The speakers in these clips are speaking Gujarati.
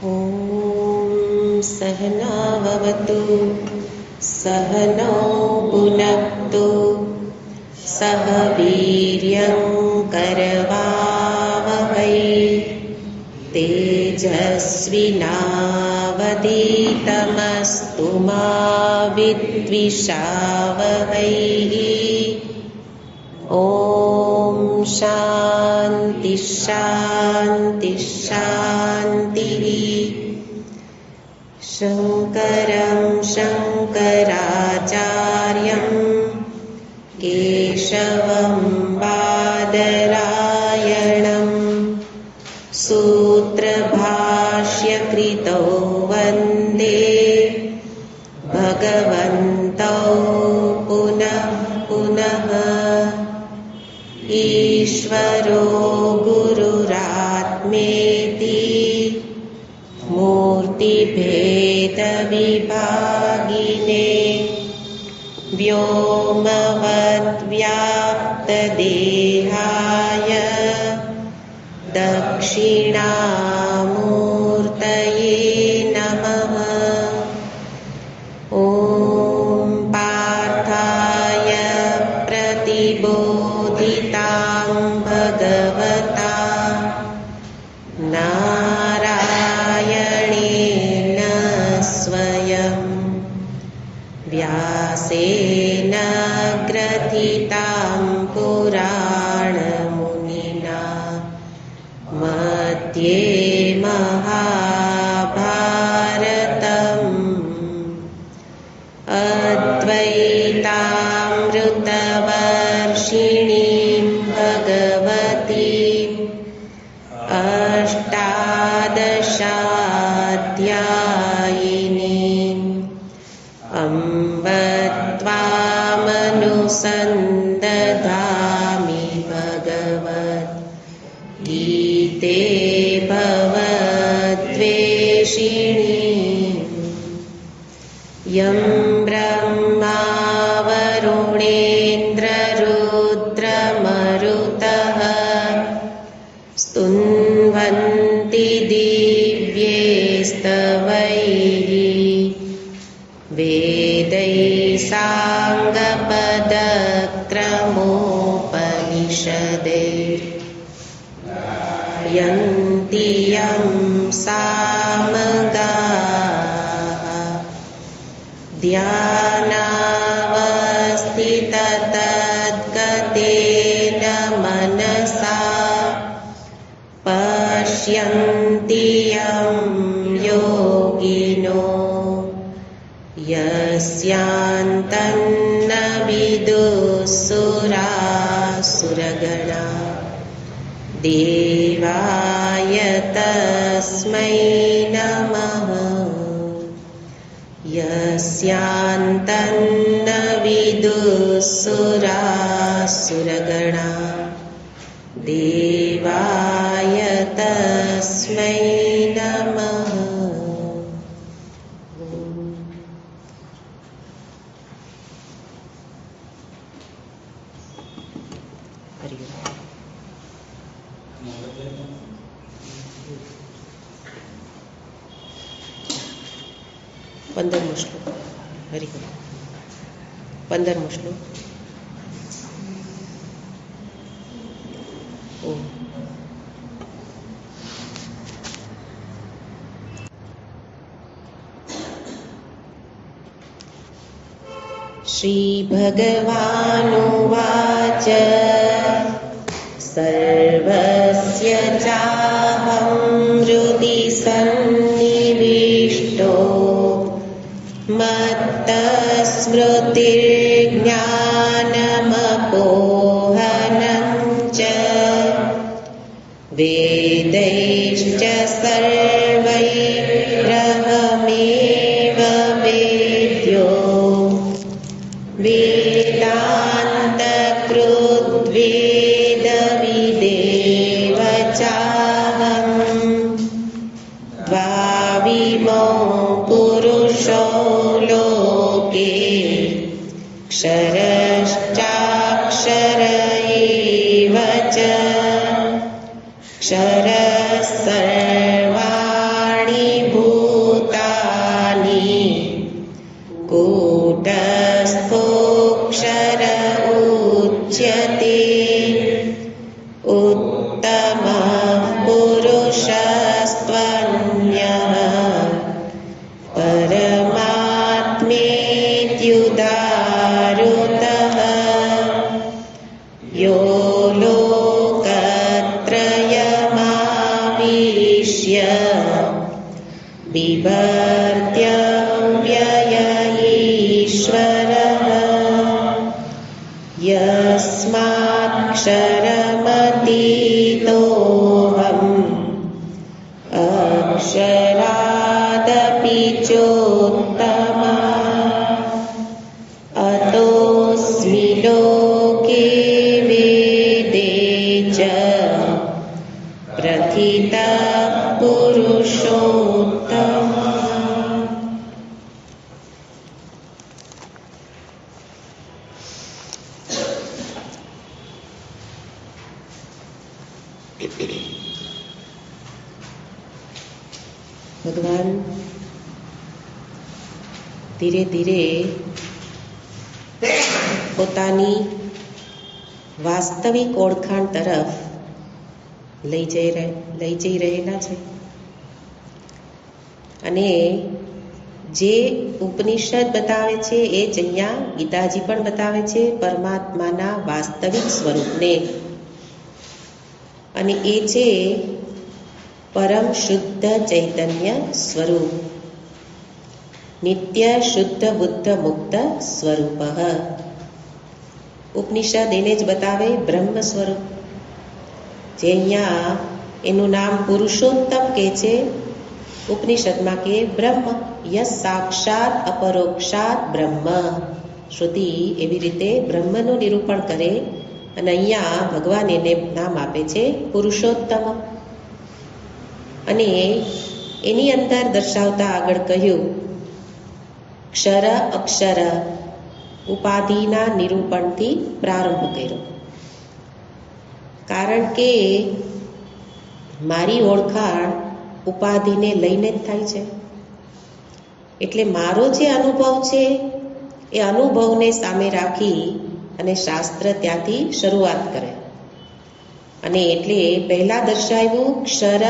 ॐ सहनाववतु सहनौ भुनक्तु सह वीर्यं करवावहै तेजस्विनावधीतमस्तु मा विद्विषावहै। ॐ शान्ति शान्ति शान्तिः। शङ्करं शङ्कराचार्यं केशवं बादरायणं सूत्रभाष्यकृतौ वन्दे भगवन्तौ पुनः पुनः। ईश्वरो गुरुरात्मेति मूर्तिभेदविभागिने व्योमवद्व्याप्तदेहाय दक्षिणामूर्तये नमः। ॐ पार्थाय प्रतिबोधितां भगवता नारायणेन स्वयं व्यासेन ग्रथितां पुराणमुनिना मध्ये महाभारतम् अद्वैतामृतवर्षिणीं भगवतीम् अष्टादशाध्यायिनीम् अम्ब त्वामनुसन्दधामि भगवद्गीते भवद्वेषिणीम्। यं ब्रह्मा वरुणेन्द्ररुद्रमरुतः स्तुन्वन्ति दिव्यैस्तवैः वेदैः साङ्गपदक्रमोपनिषदैः गायन्ति यं सामगाः। ध्यानावस्थिततद्गतेन मनसा पश्यन्ति यं योगिनो यस्यान्तन्न विदुःसुरासुरगणा देवाय तस्मै नमः। यस्यान्तन्न विदुःसुरासुरगणा देवाय तस्मै नमः। हरि ओम। 15मो श्लोक। हरि ओम। 15मो श्लोक। ओम। श्रीभगवानुवाच सर्वस्य चाहं हृदि सन्निविष्टो मत्तस्मृतिर्ज्ञानमपोहनं च वेदैश्च सर्वैरहमेव वेद्यो वेदान्तकृद्वेदविदेव चाहम्। द्वाविमौ पुरुषौ लोके क्षरश्चाक्षर एव च। क्षरः सर्वाणि विशिष्य बिभर्त्यव्यय ईश्वरः यस्माक्षरमतीतोऽहम् अक्षरादपि चोत्तमा अतोऽस्मि लोके वेदे च प्रथितः पुरुषोत्तमः. ભગવાન ધીરે ધીરે પોતાની વાસ્તવિક ઓળખાણ તરફ લઈ જઈ રહેલા છે અને જે ઉપનિષદ બતાવે છે એ જ અહીંયા ગીતાજી પણ બતાવે છે પરમાત્માના વાસ્તવિક સ્વરૂપને, અને એ છે પરમ શુદ્ધ ચૈતન્ય સ્વરૂપ, નિત્ય શુદ્ધ બુદ્ધ મુક્ત સ્વરૂપ. ઉપનિષદ એને જ બતાવે બ્રહ્મ સ્વરૂપ, જે અહીંયા એનું નામ પુરુષોત્તમ કહે છે, ઉપનિષદમાં કે બ્રહ્મ યસ સાક્ષાત અપરોક્ષાત બ્રહ્મ. શ્રુતિ એવી રીતે બ્રહ્મનું નિરૂપણ કરે અને અહીંયા ભગવાન એને નામ આપે છે પુરુષોત્તમ. અને એની અંદર દર્શાવતા આગળ કહ્યું ક્ષર અક્ષર ઉપાધિના નિરૂપણથી પ્રારંભ કર્યો, કારણ કે મારી ઓળખાણ ઉપાધિને લઈને જ થાય છે. એટલે મારો જે અનુભવ છે એ અનુભવને સામે રાખી અને શાસ્ત્ર ત્યાંથી શરૂઆત કરે. અને એટલે પહેલા દર્શાવ્યું ક્ષર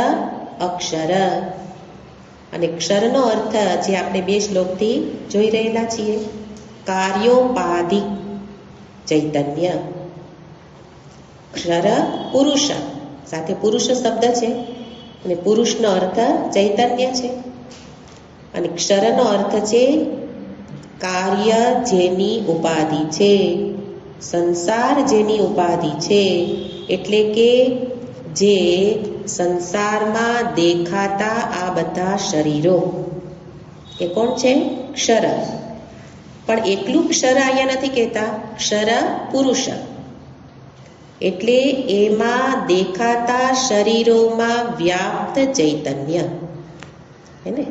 અક્ષર, અને ક્ષરનો અર્થ જે આપણે બે શ્લોકથી જોઈ રહેલા છીએ, કાર્યોપાધિક ચૈતન્ય. ક્ષર પુરુષ, સાથે પુરુષ શબ્દ છે અને પુરુષનો અર્થ ચૈતન્ય છે, અને ક્ષરનો અર્થ છે કાર્ય જેની ઉપાધિ છે, સંસાર જેની ઉપાધિ છે. એટલે કે જે સંસારમાં દેખાતા આ બધા શરીરો એ કોણ છે? ક્ષર. પણ એકલું ક્ષર અહીંયા નથી કહેતા, ક્ષર પુરુષ. એટલે એમાં દેખાતા શરીરોમાં વ્યાપ્ત ચૈતન્ય, હે ને?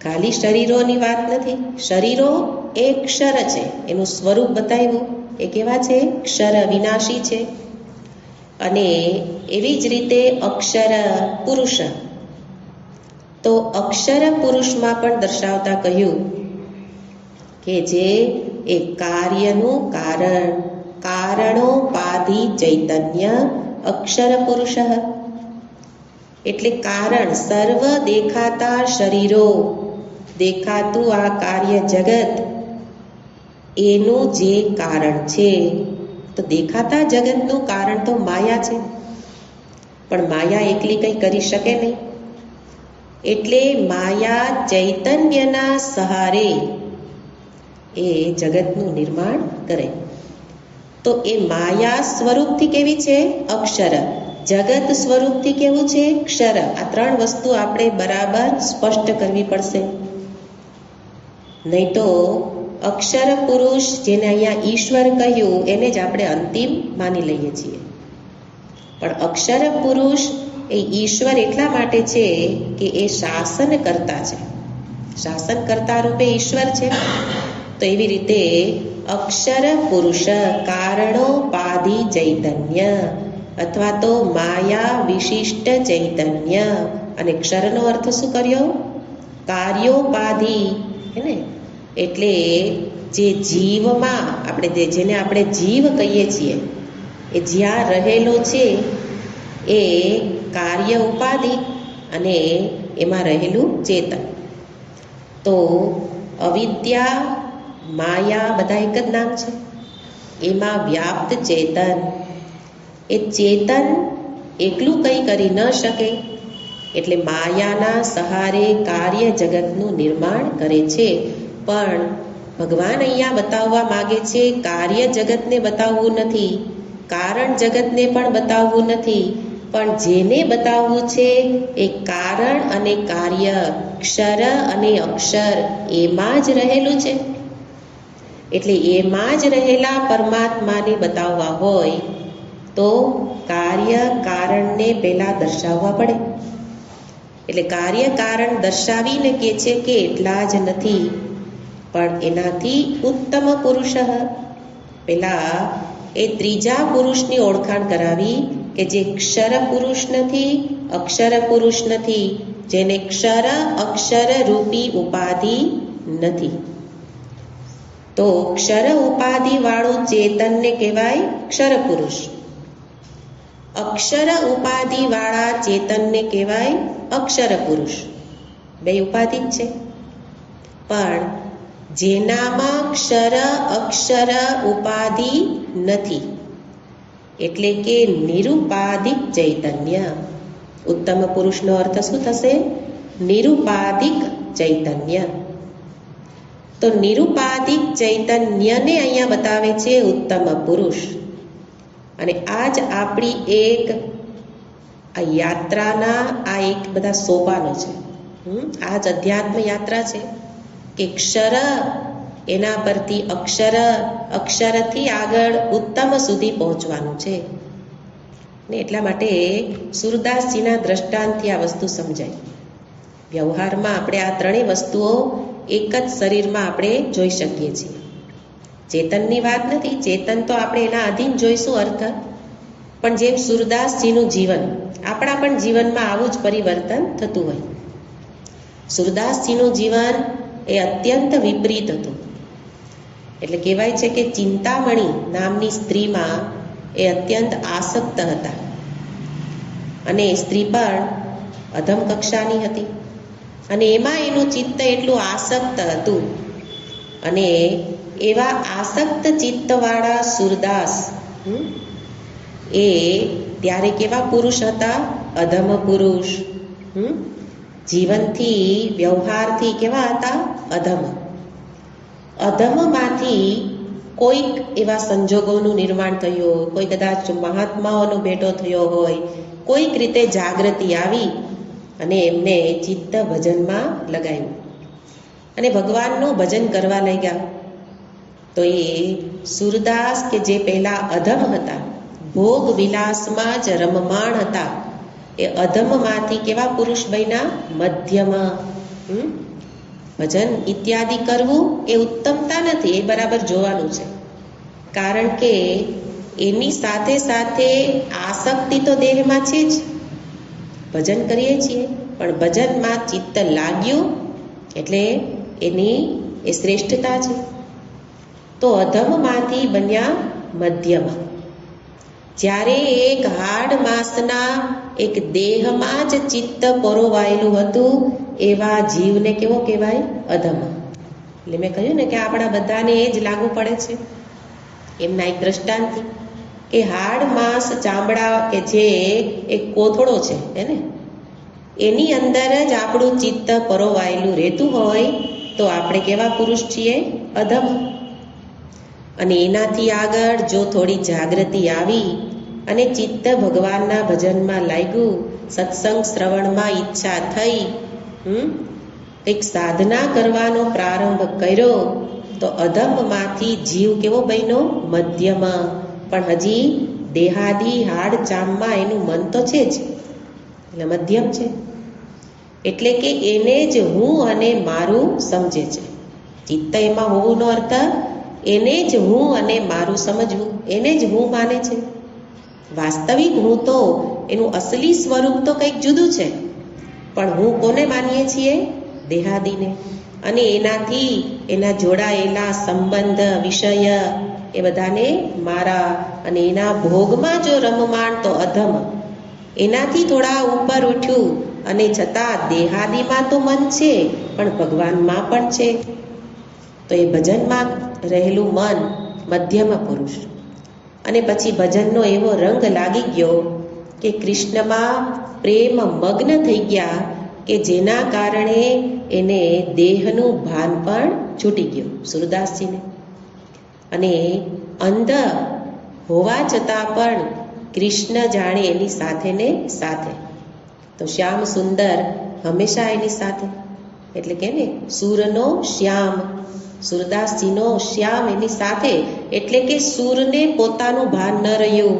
ખાલી શરીરોની વાત નથી. શરીરો એ ક્ષર છે, એનું સ્વરૂપ બતાવ્યું એ કેવા છે? ક્ષર, વિનાશી છે. અને એવી જ રીતે અક્ષર પુરુષ, તો અક્ષર પુરુષમાં પણ દર્શાવતા કહ્યું કે જે એ કાર્યનું કારણ, કારણોપાધિ ચૈતન્ય અક્ષર પુરુષ. એટલે કારણ, સર્વ દેખાતા શરીરો, દેખાતું આ કાર્ય જગત એનું જે કારણ છે. તો દેખાતા જગતનું કારણ તો માયા છે, પણ માયા એકલી કંઈ કરી શકે નહીં. એટલે માયા ચૈતન્યના સહારે એ જગતનું નિર્માણ કરે. તો એ માયા સ્વરૂપથી કેવી છે? અક્ષર. જગત સ્વરૂપથી કેવું છે? ક્ષર. આ ત્રણ વસ્તુ આપણે બરાબર સ્પષ્ટ કરવી પડશે, નહીં તો અક્ષર પુરુષ, જેને અહીંયા ઈશ્વર કહ્યું, એને જ આપણે અંતિમ માની લઈએ છીએ. પણ અક્ષર પુરુષ એ ઈશ્વર એટલા માટે છે કે એ શાસન કરતા છે, શાસન કરતા રૂપે ઈશ્વર છે. તો એવી રીતે અક્ષર પુરુષ કારણોપાધિ ચૈતન્ય, અથવા તો માયા વિશિષ્ટ ચૈતન્ય. અને ક્ષરનો અર્થ શું કર્યો? કાર્યોપાધિ, હે ને? એટલે જે જીવમાં આપણે જેને આપણે જીવ કહીએ છીએ, એ જ્યાં રહેલો છે એ કાર્ય ઉપાધિ અને એમાં રહેલું ચેતન. તો અવિદ્યા, માયા બધા એક જ નામ છે. એમાં વ્યાપ્ત ચેતન, એ ચેતન એકલું કંઈ કરી ન શકે, એટલે માયાના સહારે કાર્ય જગતનું નિર્માણ કરે છે. પણ ભગવાન અહીંયા બતાવવા માગે છે કાર્ય જગતને બતાવવું નથી, કારણ જગતને પણ બતાવવું નથી, પણ જેને બતાવવું છે એ કારણ અને કાર્ય, ક્ષર અને અક્ષર એમાં જ રહેલું છે. એટલે એમાં જ રહેલા પરમાત્માને બતાવવા હોય તો કાર્ય કારણને પહેલા દર્શાવવા પડે. એટલે કાર્ય કારણ દર્શાવીને કહે છે કે એટલા જ નથી, પણ એનાથી ઉત્તમ પુરુષ, પેલા એ ત્રીજા પુરુષની ઓળખાણ કરાવી કે જે ક્ષર પુરુષ નથી, અક્ષર પુરુષ નથી, જેને ક્ષર અક્ષર રૂપી ઉપાધિ નથી. તો ક્ષર ઉપાધિ વાળું ચેતનને કહેવાય ક્ષર પુરુષ, અક્ષર ઉપાધિ વાળા ચેતનને કહેવાય અક્ષર પુરુષ. બે ઉપાધિ જ છે, પણ જેનામાં ક્ષર અક્ષર ઉપાધિ નથી, એટલે કે નિરુપાધિક ચૈતન્ય. ઉત્તમ પુરુષનો અર્થ શું થશે? નિરુપાધિક ચૈતન્ય. તો નિરુપાધિક ચૈતન્યને અહીંયા બતાવે છે ઉત્તમ પુરુષ. અને આ જ આપણી એક આ યાત્રાના આ એક બધા સોપાનો છે. આ જ અધ્યાત્મ યાત્રા છે કે ક્ષર એના પરથી અક્ષર, અક્ષરથી આગળ ઉત્તમ સુધી પહોંચવાનું છે. ને એટલા માટે સુરદાસજીના દ્રષ્ટાંતથી આ વસ્તુ સમજાય. વ્યવહારમાં આપણે આ ત્રણેય વસ્તુઓ એક જ શરીરમાં આપણે જોઈ શકીએ છીએ. ચેતનની વાત નથી, ચેતન તો આપણે એના અધીન જોઈશું અર્થ. પણ જેમ સુરદાસજીનું જીવન, આપણા પણ જીવનમાં આવું જ પરિવર્તન થતું હોય. સુરદાસજીનું જીવન એ અત્યંત વિપરીત હતું. એટલે કહેવાય છે કે ચિંતામણી નામની સ્ત્રીમાં એ અત્યંત આસક્ત હતા, અને એ સ્ત્રી પણ અધમ કક્ષાની હતી, અને એમાં એનું ચિત્ત એટલું આસક્ત હતું. અને એવા આસક્ત ચિત્તવાળા સુરદાસ એ ત્યારે કેવા પુરુષ હતા? અધમ પુરુષ. જીવનથી વ્યવહારથી કેવા હતા? અધમ. અધમમાંથી કોઈક એવા સંજોગોનું નિર્માણ થયું હોય, કોઈ કદાચ મહાત્માઓનો ભેટો થયો હોય, કોઈક રીતે જાગૃતિ આવી અને એમને ચિત્ત ભજનમાં લગાવ્યું અને ભગવાનનું ભજન કરવા લાગ્યા. તો એ સુરદાસ કે જે પહેલા અધમ હતા, ભોગ વિલાસમાં જ રમમાણ હતા, એ અધમમાંથી કેવા પુરુષ બન્યા? મધ્યમ. ભજન ઇત્યાદિ કરવું એ ઉત્તમતા નથી, એ બરાબર જોવાનું છે. કારણ કે એની સાથે સાથે આસક્તિ તો દેહમાં છે જ. ભજન કરીએ છીએ, પણ ભજનમાં ચિત્ત લાગ્યું એટલે એની એ શ્રેષ્ઠતા છે. તો અધમમાંથી બન્યા મધ્યમ. જ્યારે એક હાડ માંસના એક દેહમાં જ ચિત્ત પરોવાયેલું હતું, એવા જીવને કેવો કહેવાય? અધમ. એટલે મેં કહ્યું ને કે આપણા બધાને એ જ લાગુ પડે છે. એમના એક દ્રષ્ટાંતથી કે હાડ માંસ ચામડા કે જે એક કોથળો છે એને એની અંદર જ આપણું ચિત્ત પરોવાયેલું રહેતું હોય તો આપણે કેવા પુરુષ છીએ? અધમ. અને એનાથી આગળ જો થોડી જાગૃતિ આવી અને ચિત્ત ભગવાનના ભજનમાં લાગ્યું, સત્સંગ શ્રવણમાં ઈચ્છા થઈ, કંઈક સાધના કરવાનો પ્રારંભ કર્યો, તો અધમમાંથી જીવ કેવો બન્યો? મધ્યમ. પણ હજી દેહાદી હાડ ચામમાં એનું મન તો છે જ, એટલે મધ્યમ છે. એટલે કે એને જ હું અને મારું સમજે છે. ચિત્ત એમાં હોવુંનો અર્થ એને જ હું અને મારું સમજવું, એને જ હું માને છે. વાસ્તવિક હું તો એનું અસલી સ્વરૂપ તો કંઈક જુદું છે, પણ હું કોને માનીએ છીએ? દેહાદીને. અને એનાથી એના જોડાયેલા સંબંધ, વિષય એ બધાને મારા, અને એના ભોગમાં જો રમમાણ તો અધમ. એનાથી થોડા ઉપર ઉઠ્યું અને છતાં દેહાદીમાં તો મન છે, પણ ભગવાનમાં પણ છે. તો એ ભજનમાં રહેલું મન મધ્યમ પુરુષ. અને પછી ભજનનો એવો રંગ લાગી ગયો કે કૃષ્ણમાં પ્રેમ મગ્ન થઈ ગયા કે જેના કારણે એને દેહનું ભાન પણ છૂટી ગયું સુરદાસજીને. અને અંધ હોવા છતાં પણ કૃષ્ણ જાણે એની સાથે ને સાથે. તો શ્યામ સુંદર હંમેશા એની સાથે, એટલે કે ને સૂરનો શ્યામ, સુરદાસજીનો શ્યામ એની સાથે, એટલે કે સૂરને પોતાનું ભાન ન રહ્યું,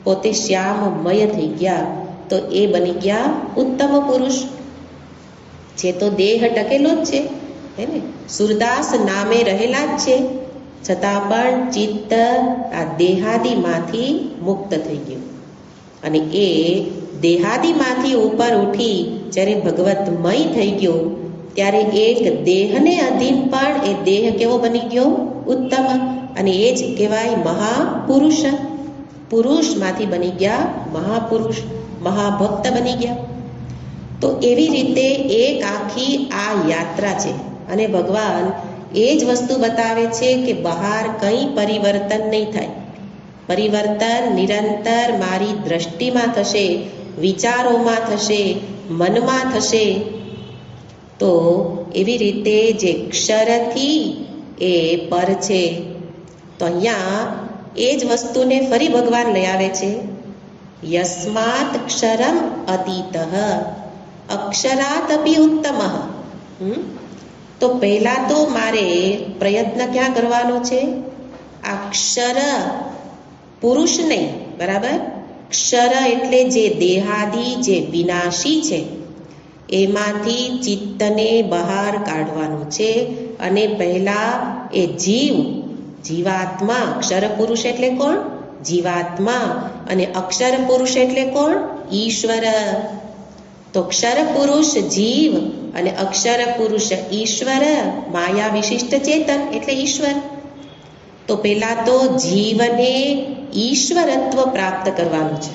પોતે શ્યામમય થઈ ગયા, તો એ બની ગયા ઉત્તમ પુરુષ. જે તો દેહ ટકેલો જ છે, હે ને, સુરદાસ નામે રહેલા જ છે, છતાં પણ ચિત્ત આ દેહાદિમાંથી મુક્ત થઈ ગયું. અને એ દેહાદિમાંથી ઉપર ઉઠી જ્યારે ભગવતમય થઈ ગયો, ત્યારે એક દેહને અધીન પણ એ દેહ કેવો બની ગયો? ઉત્તમ. અને એ જ કહેવાય મહાપુરુષ. પુરુષમાંથી બની ગયા મહાપુરુષ, મહાભક્ત બની ગયા. તો એવી રીતે એક આખી આ યાત્રા છે. અને ભગવાન એ જ વસ્તુ બતાવે છે કે બહાર કંઈ પરિવર્તન નહીં થાય. પરિવર્તન નિરંતર મારી દ્રષ્ટિમાં થશે, વિચારોમાં થશે, મનમાં થશે. તો એવી રીતે જે ક્ષરથી એ પર છે, તો અહીંયા એ જ વસ્તુને ફરી ભગવાન લઈ આવે છે. યસ્માત ક્ષરમ અતીતઃ અક્ષરાત અપી ઉત્તમઃ. તો પહેલા તો મારે પ્રયત્ન ક્યાં કરવાનો છે? આ ક્ષર પુરુષ નહીં, બરાબર? ક્ષર એટલે જે દેહાદિ, જે વિનાશી છે, એમાંથી ચિત્તને બહાર કાઢવાનું છે. અને પહેલા એ જીવ, જીવાત્મા, અક્ષર પુરુષ એટલે કોણ? જીવાત્મા. અને અક્ષર પુરુષ એટલે કોણ? ઈશ્વર. તો ક્ષર પુરુષ જીવ અને અક્ષર પુરુષ ઈશ્વર, માયા વિશિષ્ટ ચેતન એટલે ઈશ્વર. તો પહેલા તો જીવને ઈશ્વરત્વ પ્રાપ્ત કરવાનું છે.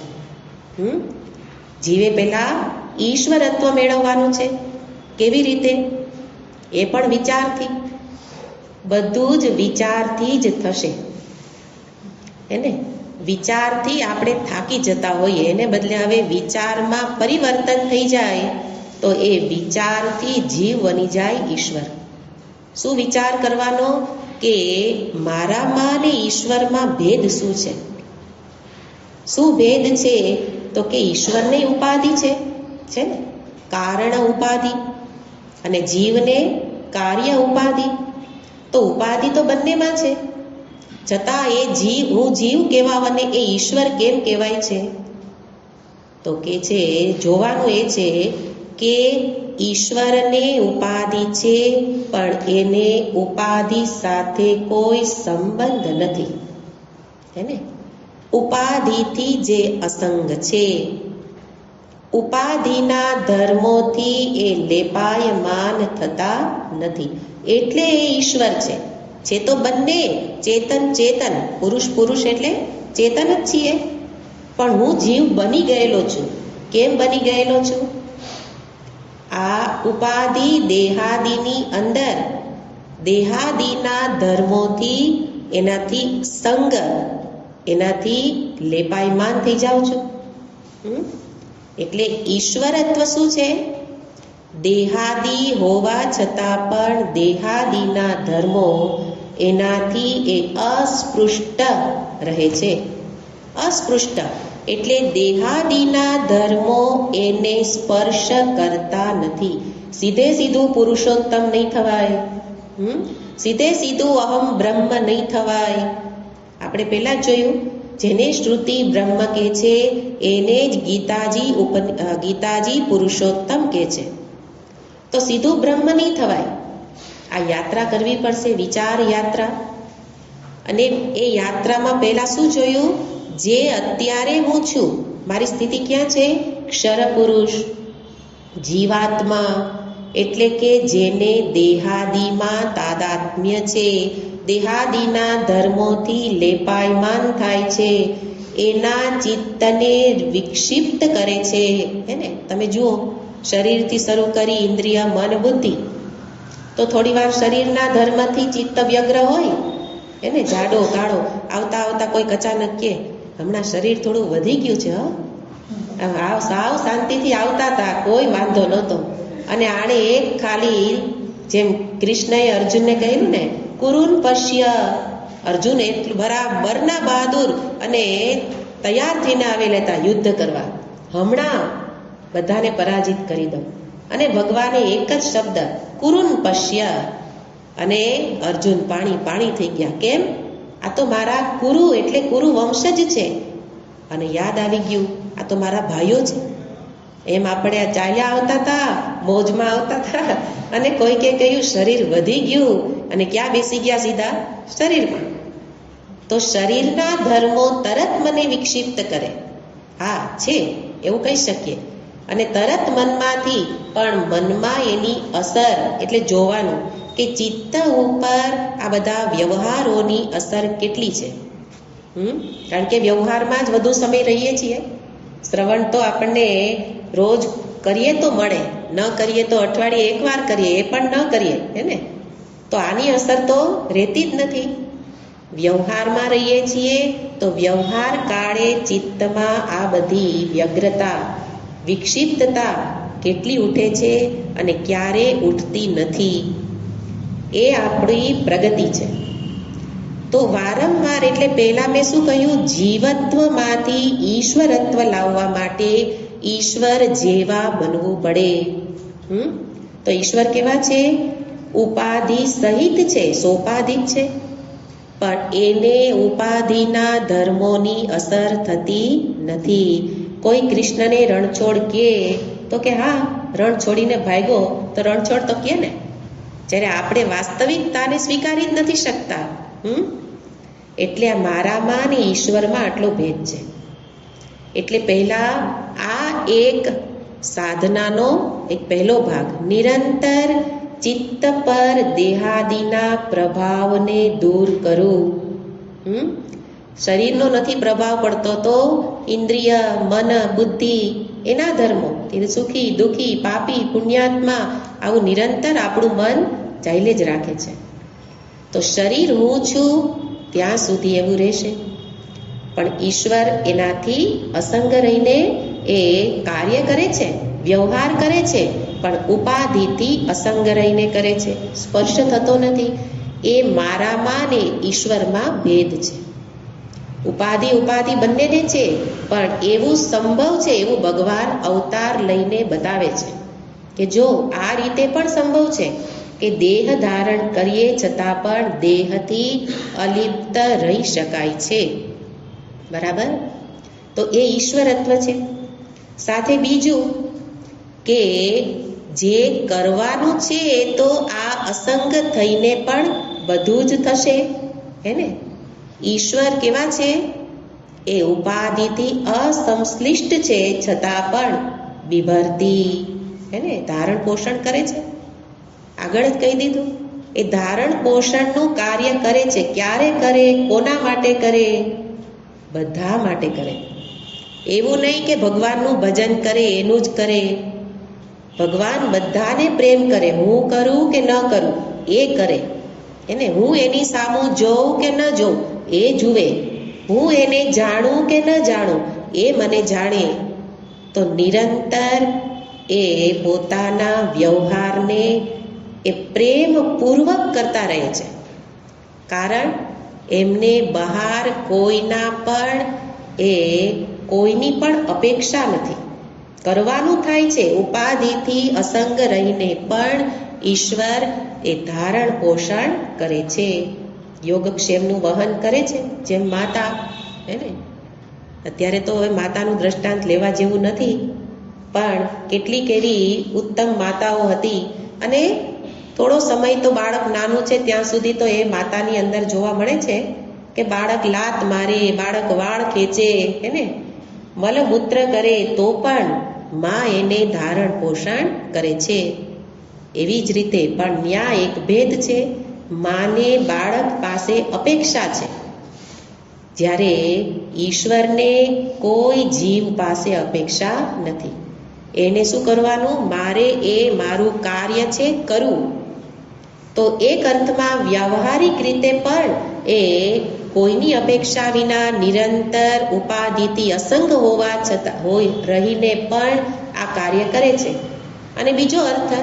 જીવે પહેલા ઈશ્વરત્વ મેળવવાનું છે. કેવી રીતે? એ પણ વિચારથી. બધું જ વિચારથી જ થશે, એને વિચારથી આપણે થાકી જતા હોઈએ, એને બદલે હવે વિચારમાં પરિવર્તન થઈ જાય, તો એ વિચારથી જીવ બની જાય ઈશ્વર. શું વિચાર કરવાનો? કે મારામાં ને ઈશ્વરમાં ભેદ શું છે? શું ભેદ છે? તો કે ઈશ્વરને ઉપાધિ છે ને, કારણ ઉપાધિ, અને જીવને કાર્ય ઉપાધિ. તો ઉપાધિ તો બંનેમાં છે, છતાં એ જીવ, હું જીવ કહેવાને એ ઈશ્વર કેમ કહેવાય છે? તો કે છે જોવાનું એ છે કે ઈશ્વરને ઉપાધિ છે, પણ એને ઉપાધિ સાથે કોઈ સંબંધ નથી, હે ને? ઉપાધિથી જે અસંગ છે, ઉપાધિના ધર્મોથી એ લેપાયમાન થતા નથી, એટલે એ ઈશ્વર છે તો બંને ચેતન ચેતન, પુરુષ પુરુષ એટલે ચેતન જ છીએ. પણ હું જીવ બની ગયેલો છું. કેમ બની ગયેલો છું? આ ઉપાધિ દેહાદિની અંદર દેહાદિના ધર્મોથી, એનાથી સંગ, એનાથી લેપાયમાન થઈ જાઉં છું. એટલે ઈશ્વરત્વ શું છે? દેહાદિ હોવા છતાં પણ દેહાદિના ધર્મો એનાથી એ અસ્પૃષ્ટ રહે છે. અસ્પૃષ્ટ એટલે દેહાદિના ધર્મો એને સ્પર્શ કરતા નથી. સીધે સીધું પુરુષોત્તમ નહીં થવાય, સીધે સીધું અહમ બ્રહ્મ નહીં થવાય. આપણે પહેલા જોયું, જેને શ્રુતિ બ્રહ્મ કહે છે એને જ ગીતાજી પુરુષોત્તમ કહે છે. તો સીધું બ્રહ્મ નહીં થવાય. આ યાત્રા કરવી પડશે, વિચાર યાત્રા. અને એ યાત્રામાં પહેલા શું જોયું? જે અત્યારે હું છું, મારી સ્થિતિ ક્યાં છે? ક્ષર પુરુષ, જીવાત્મા, એટલે કે જેને દેહાદિમાં તાદાત્મ્ય છે, દેહાદિના ધર્મોથી લેપાયમાન થાય છે, એના ચિત્તને વિક્ષિપ્ત કરે છે, હે ને? તમે જુઓ, શરીરથી શરૂ કરી ઇન્દ્રિય, મન, બુદ્ધિ, તો થોડી વાર શરીરના ધર્મથી ચિત્ત વ્યગ્ર હોય, એને જાડો કાળો આવતા આવતા કોઈ અચાનક કે હમણાં શરીર થોડું વધી ગયું છે, સાવ શાંતિથી આવતા હતા, કોઈ વાંધો નહોતો. અને આણે એક ખાલી જેમ કૃષ્ણએ અર્જુનને કહ્યું ને, કુરુન પશ્ય, અર્જુન એટલું બરાબરના બહાદુર અને તૈયાર થઈને આવેલા હતા યુદ્ધ કરવા. હમણાં બધાને પરાજિત કરી દઉં. અને ભગવાને એક જ શબ્દ કુરુન પશ્ય, અને અર્જુન પાણી થઈ ગયા. કેમ? આ તો મારા કુરુ એટલે કુરુ વંશજ છે. અને યાદ આવી ગયું, આ તો મારા ભાઈઓ છે. એમ આપણે આ ચાલ્યા આવતા હતા, મોજમાં આવતા હતા, અને કોઈકે કહ્યું શરીર વધી ગયું, અને ક્યાં બેસી ગયા? સીધા શરીરમાં. તો શરીરના ધર્મો તરત મને વિક્ષિપ્ત કરે, હા છે એવું કહી શકીએ. અને તરત મનમાંથી, પણ મનમાં એની અસર એટલે જોવાનું કે ચિત્ત ઉપર આ બધા વ્યવહારોની અસર કેટલી છે. કારણ કે વ્યવહારમાં જ વધુ સમય રહીએ છીએ. શ્રવણ તો આપણને રોજ કરીએ તો મળે, ન કરીએ તો અઠવાડિયે એકવાર કરીએ, એ પણ ન કરીએ, હે ને? તો આની અસર તો રહેતી જ નથી. વ્યવહારમાં રહીએ છીએ તો વ્યવહાર કાળે ચિત્તમાં આ બધી વ્યગ્રતા, વિક્ષિપ્તતા કેટલી ઉઠે છે અને ક્યારે ઉઠતી નથી, એ આપણી પ્રગતિ છે. તો વારંવાર, એટલે પહેલા મેં શું કહ્યું, જીવત્વમાંથી ઈશ્વરત્વ લાવવા માટે ઈશ્વર જેવા બનવું પડે. તો ઈશ્વર કેવા છે? ઉપાધિ સહિત છે, સોપાધિક છે, પણ એને ઉપાધિના ધર્મોની અસર થતી નથી. કોઈ કૃષ્ણને રણછોડ કહે તો કે હા, રણ છોડીને ભાગ્યો તો રણછોડ તો કહે ને, જ્યારે આપણે વાસ્તવિકતાને સ્વીકારી જ નથી શકતા. એટલે આ મારામાં અને ઈશ્વરમાં આટલો ભેદ છે. એટલે પહેલા આ એક સાધનાનો એક પહેલો ભાગ, નિરંતર ચિત્ત પર દેહાદિના પ્રભાવને દૂર કરવું. શરીરનો નથી પ્રભાવ પડતો તો ઇન્દ્રિય, મન, બુદ્ધિ, એના ધર્મો, સુખી, દુઃખી, પાપી, પુણ્યાત્મા, આવું નિરંતર આપણું મન ચાલે જ રાખે છે. તો શરીર હું છું ત્યાં સુધી એવું રહેશે, પણ ઈશ્વર એનાથી અસંગ રહીને એ કાર્ય કરે છે, વ્યવહાર કરે છે, પણ ઉપાધિથી અસંગ રહીને કરે છે, સ્પર્શ થતો નથી. એ મારામાં ને ઈશ્વરમાં ભેદ છે. ઉપાધિ બંનેને છે, પણ એવું સંભવ છે, એવું ભગવાન અવતાર લઈને બતાવે છે કે જો આ રીતે પણ સંભવ છે કે દેહ ધારણ કરીએ છતાં પણ દેહથી અલિપ્ત રહી શકાય છે. બરાબર? તો એ ઈશ્વરત્વ છે. સાથે બીજું કે જે કરવાનું છે તો આ અસંગ થઈને પણ બધું જ થશે, હે ને? ઈશ્વર કેવા છે? એ ઉપાધિથી અસંશ્લિષ્ટ છે, છતાં પણ વિભરતી, હે ને? ધારણ પોષણ કરે છે. આગળ જ કહી દીધું, એ ધારણ પોષણનું કાર્ય કરે છે. ક્યારે કરે? કોના માટે કરે? બધા માટે કરે. એવું નહીં કે ભગવાનનું ભજન કરે એનું જ કરે. ભગવાન બધાને પ્રેમ કરે. હું કરું કે ન કરું એ કરે, એને હું એની સામું જોઉં કે ન જોઉં એ જુએ, હું એને જાણું કે ન જાણું એ મને જાણે. તો નિરંતર એ પોતાના વ્યવહારને એ પ્રેમપૂર્વક કરતા રહે છે. કારણ એમને બહાર કોઈના પણ કોઈની પણ અપેક્ષા નથી. કરવાનું થાય છે, ઉપાધિથી અસંગ રહીને પણ ઈશ્વર એ ધારણ પોષણ કરે છે, યોગક્ષેમનું વહન કરે છે, જેમ માતા, હે ને? અત્યારે તો હવે માતાનું દ્રષ્ટાંત લેવા જેવું નથી, પણ કેટલીક એવી ઉત્તમ માતાઓ હતી. અને થોડો સમય તો બાળક નાનું છે ત્યાં સુધી તો એ માતાની અંદર જોવા મળે છે કે બાળક લાત મારે, બાળક વાળ ખેંચે, હે ને? મલમૂત્ર કરે તો પણ માં એને ધારણ પોષણ કરે છે. એવી જ રીતે પણ ત્યાં એક ભેદ છે, માને બાળક પાસે અપેક્ષા છે, જ્યારે ઈશ્વરને કોઈ જીવ પાસે અપેક્ષા નથી. એને શું કરવાનું? મારે એ મારું કાર્ય છે કરવું. તો એક અર્થમાં વ્યવહારિક રીતે પણ એ કોઈની અપેક્ષા વિના નિરંતર ઉપાધિથી અસંગ હોવા છતાં રહીને પણ આ કાર્ય કરે છે. અને બીજો અર્થ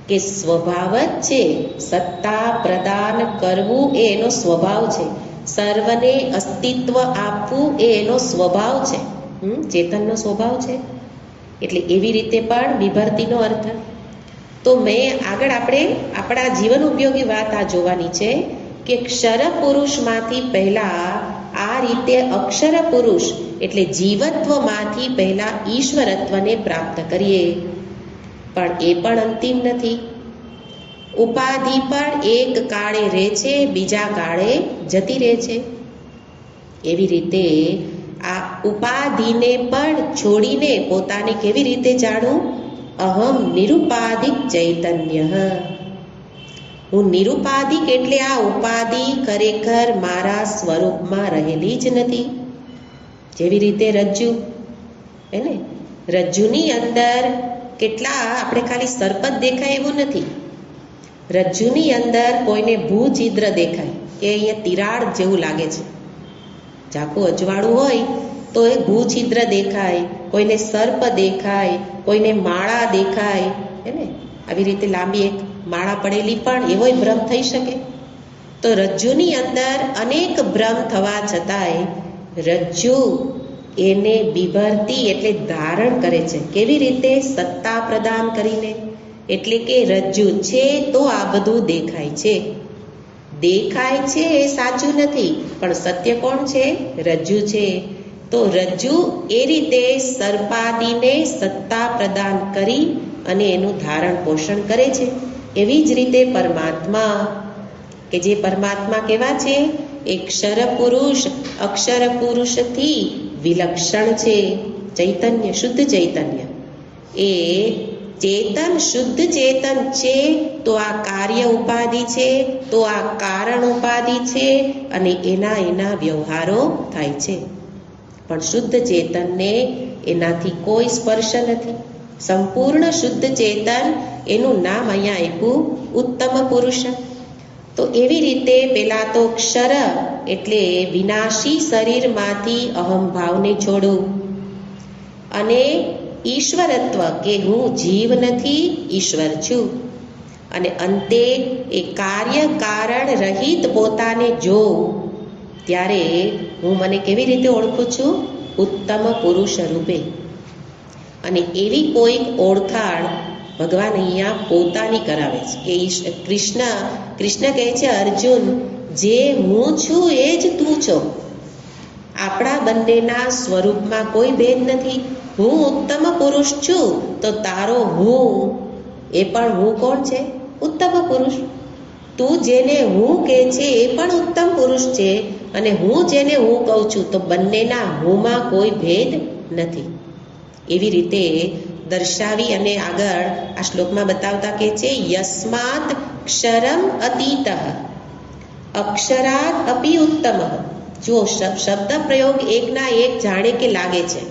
કે સ્વભાવ જ છે, સત્તા પ્રદાન કરવું એ એનો સ્વભાવ છે, સર્વને અસ્તિત્વ આપવું એ એનો સ્વભાવ છે, ચેતનનો સ્વભાવ છે. એટલે એવી રીતે પણ વિભક્તિનો અર્થ. તો આગળ આપણે આપણા જીવન ઉપયોગી વાત આ જોવાની છે કે ક્ષર પુરુષમાંથી પહેલા આ રીતે અક્ષર પુરુષ એટલે જીવત્વમાંથી પહેલા ઈશ્વરત્વને પ્રાપ્ત કરીએ. પણ એ પણ અંતિમ નથી. ઉપાધિ પણ એક કાળે રહે છે, બીજા કાળે જતી રહે છે. એવી રીતે આ ઉપાધિને પણ છોડીને પોતાને કેવી રીતે જાણવું? અહમ નિરુપાધિક ચૈતન્ય. હું નિરુપાધિક એટલે આ ઉપાધિ ખરેખર મારા સ્વરૂપમાં રહેલી જ નથી. જેવી રીતે રજ્જુ હે ને, રજ્જુની અંદર કેટલા આપણે ખાલી સર્પ જ દેખાય એવું નથી. રજ્જુની અંદર કોઈને ભૂછિદ્ર દેખાય કે અહીંયા તિરાડ જેવું લાગે છે. ઝાખું અજવાળું હોય તો એ ભૂછિદ્ર દેખાય, કોઈને સર્પ દેખાય, કોઈને માળા દેખાય હે ને. આવી રીતે લાંબી એક માળા પડેલી પણ એવોય ભ્રમ થઈ શકે. તો રજ્જુની અંદર અનેક ભ્રમ થવા છતાંય રજ્જુ એને બિભરતી એટલે ધારણ કરે છે. કેવી રીતે? સત્તા પ્રદાન કરીને. એટલે કે રજ્જુ છે તો આ બધું દેખાય છે. દેખાય છે એ સાચું નથી, પણ સત્ય કોણ છે? રજ્જુ છે. તો રજ્જુ એ રીતે સર્પાદિને સત્તા પ્રદાન કરી અને એનું ધારણ પોષણ કરે છે. એવી જ રીતે પરમાત્મા કે જે પરમાત્મા કેવા છે? એક ક્ષર પુરુષ અક્ષર પુરુષથી વિલક્ષણ છે. ચૈતન્ય, શુદ્ધ ચૈતન્ય. એ ચેતન શુદ્ધ ચેતન છે તો આ કાર્ય ઉપાધિ છે, તો આ કારણ ઉપાધિ છે અને એના વ્યવહારો થાય છે. પણ શુદ્ધ ચેતનને એનાથી કોઈ સ્પર્શ નથી. સંપૂર્ણ શુદ્ધ ચેતન, એનું નામ અહીંયા આપ્યું ઉત્તમ પુરુષ. તો એવી રીતે પેલા તો ક્ષર એટલે વિનાશી શરીરમાંથી અહંભાવને છોડવું, અને ઈશ્વરત્વ કે હું જીવ નથી, ઈશ્વર છું. અને અંતે એ કાર્ય કારણ રહિત પોતાને જોઉં ત્યારે હું મને કેવી રીતે ઓળખું છું? ઉત્તમ પુરુષ રૂપે. અને એવી કોઈક ઓળખાણ ભગવાન અહીંયા પોતાની કરાવે છે કે કૃષ્ણ કહે છે, અર્જુન જે હું છું એ જ તું છો. આપણા બંનેના સ્વરૂપમાં કોઈ ભેદ નથી. હું ઉત્તમ પુરુષ છું તો તારો હું એ પણ હું કોણ છે? ઉત્તમ પુરુષ. તું જેને હું કહે છે એ પણ ઉત્તમ પુરુષ છે, અને હું જેને હું કહું છું તો બંનેના હુંમાં કોઈ ભેદ નથી. એવી રીતે દર્શાવી અને આગળ આ શ્લોકમાં બતાવતા કહે છે, યસ્માત ક્ષરમ અતીતઃ અક્ષરાત અપી ઉત્તમ. જો શબ્દ પ્રયોગ એકના એક જાણે કે લાગે છે,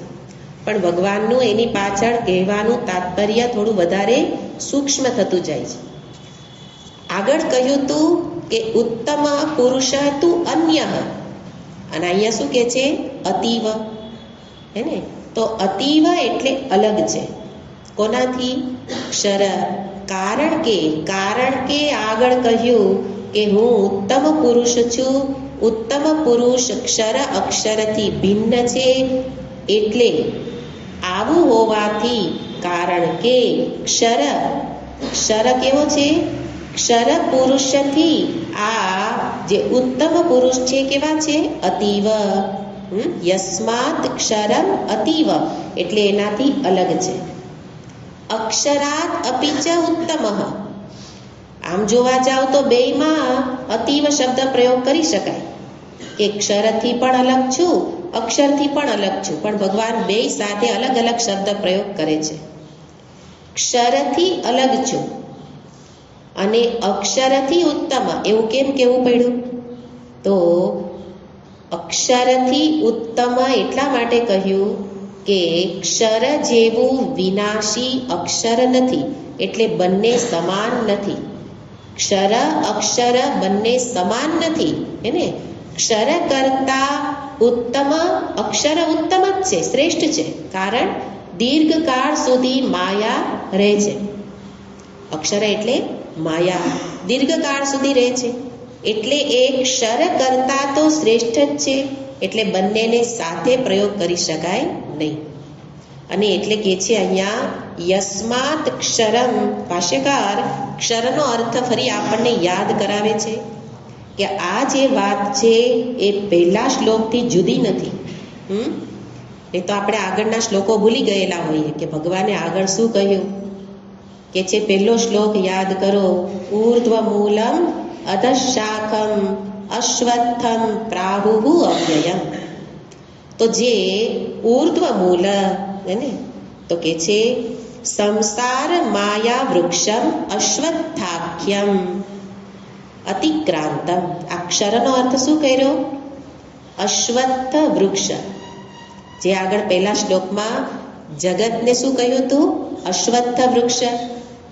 પણ ભગવાનનું એની પાછળ કહેવાનું તાત્પર્ય થોડું વધારે સૂક્ષ્મ થતું જાય છે. આગળ કહ્યું તું કે ઉત્તમ પુરુષ તું અન્ય, અને અહીંયા શું કહે છે? અતીવ. હે ને? તો અતીવ એટલે અલગ છે. કોનાથી? ક્ષર. કારણ કે આગળ કહ્યું કે હું ઉત્તમ પુરુષ છું. ઉત્તમ પુરુષ ક્ષર અક્ષરથી ભિન્ન છે. એટલે આવું હોવાથી, કારણ કે ક્ષર કેવો છે? ક્ષર પુરુષથી આ જે ઉત્તમ પુરુષ છે કેવા છે? અતીવ. યસ્માત ક્ષરમ અતીવ એટલે એનાથી અલગ છે. અક્ષરાત અપિ ચ ઉત્તમ. આમ જોવા જાવ તો બેયમાં અતીવ શબ્દ પ્રયોગ કરી શકાય કે ક્ષરથી પણ અલગ છું, અક્ષરથી પણ અલગ છું, પણ ભગવાન બેય સાથે અલગ અલગ શબ્દ પ્રયોગ કરે છે. ક્ષરથી અલગ છું અને અક્ષરથી ઉત્તમ એવું કેમ કહેવું પડ્યું? તો અક્ષરથી ઉત્તમ એટલા માટે કહ્યું કે ક્ષર જેવું વિનાશી અક્ષર નથી, એટલે બંને સમાન નથી. ક્ષર અક્ષર બંને સમાન નથી. હે ને? ક્ષર કરતા ઉત્તમ, અક્ષર ઉત્તમ જ છે, શ્રેષ્ઠ છે, કારણ દીર્ઘકાળ સુધી માયા રહે છે. અક્ષર એટલે માયા દીર્ઘકાળ સુધી રહે છે, એટલે એ ક્ષર કરતા તો શ્રેષ્ઠ જ છે, એટલે બંનેને સાથે પ્રયોગ કરી શકાય નહીં. અને એટલે કે છે અહીંયા યસ્માત ક્ષરમ, ભાષ્યકાર ક્ષરનો અર્થ ફરી આપણને યાદ કરાવે છે કે આ જે વાત છે એ પહેલા શ્લોકથી જુદી નથી. એ તો આપણે આગળના શ્લોકો ભૂલી ગયેલા હોઈએ કે ભગવાને આગળ શું કહ્યું, કે છે પહેલો શ્લોક યાદ કરો, ઊર્ધ્વ મૂલમ અધશાખમ અશ્વત્થમ પ્રાહુહુ અવ્યયમ. તો જે ઊર્ધ્વ મૂલ ને તો કે છે સંસાર માયા વૃક્ષમ અશ્વત્થાખ્યમ અતિક્રાંતમ. અક્ષરનો અર્થ શું કર્યો? અશ્વત્થ વૃક્ષ. જે આગળ પહેલા શ્લોકમાં જગતને શું કહ્યું હતું? અશ્વત્થ વૃક્ષ.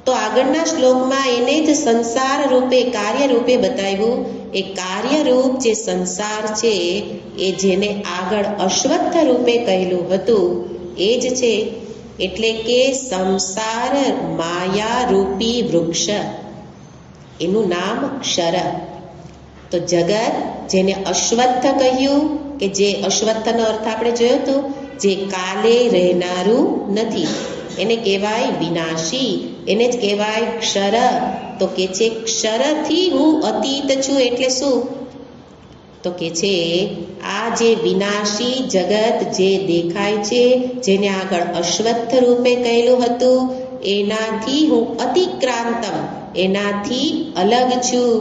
તો આગળના શ્લોકમાં એને જ સંસાર રૂપે, કાર્ય રૂપે બતાવ્યું. એ કાર્યરૂપ જે સંસાર છે એ જેને આગળ અશ્વત્થ રૂપે કહેલું હતું એ જ છે. એટલે કે સંસાર માયા રૂપી વૃક્ષ, એનું નામ ક્ષર. તો જગત જેને અશ્વત્થ કહ્યું, કે જે અશ્વત્થનો અર્થ આપણે જોયો હતો, જે કાલે રહેનારું નથી, એને કહેવાય વિનાશી, એને જ કહેવાય ક્ષર. તો કે છે ક્ષરથી હું અતીત છું. એટલે શું? તો કે છે આ જે વિનાશી જગત જે દેખાય છે, જેને આગળ અશ્વત્થ રૂપે કહેલું હતું, એનાથી હું અતિક્રાંતમ, એનાથી અલગ છું.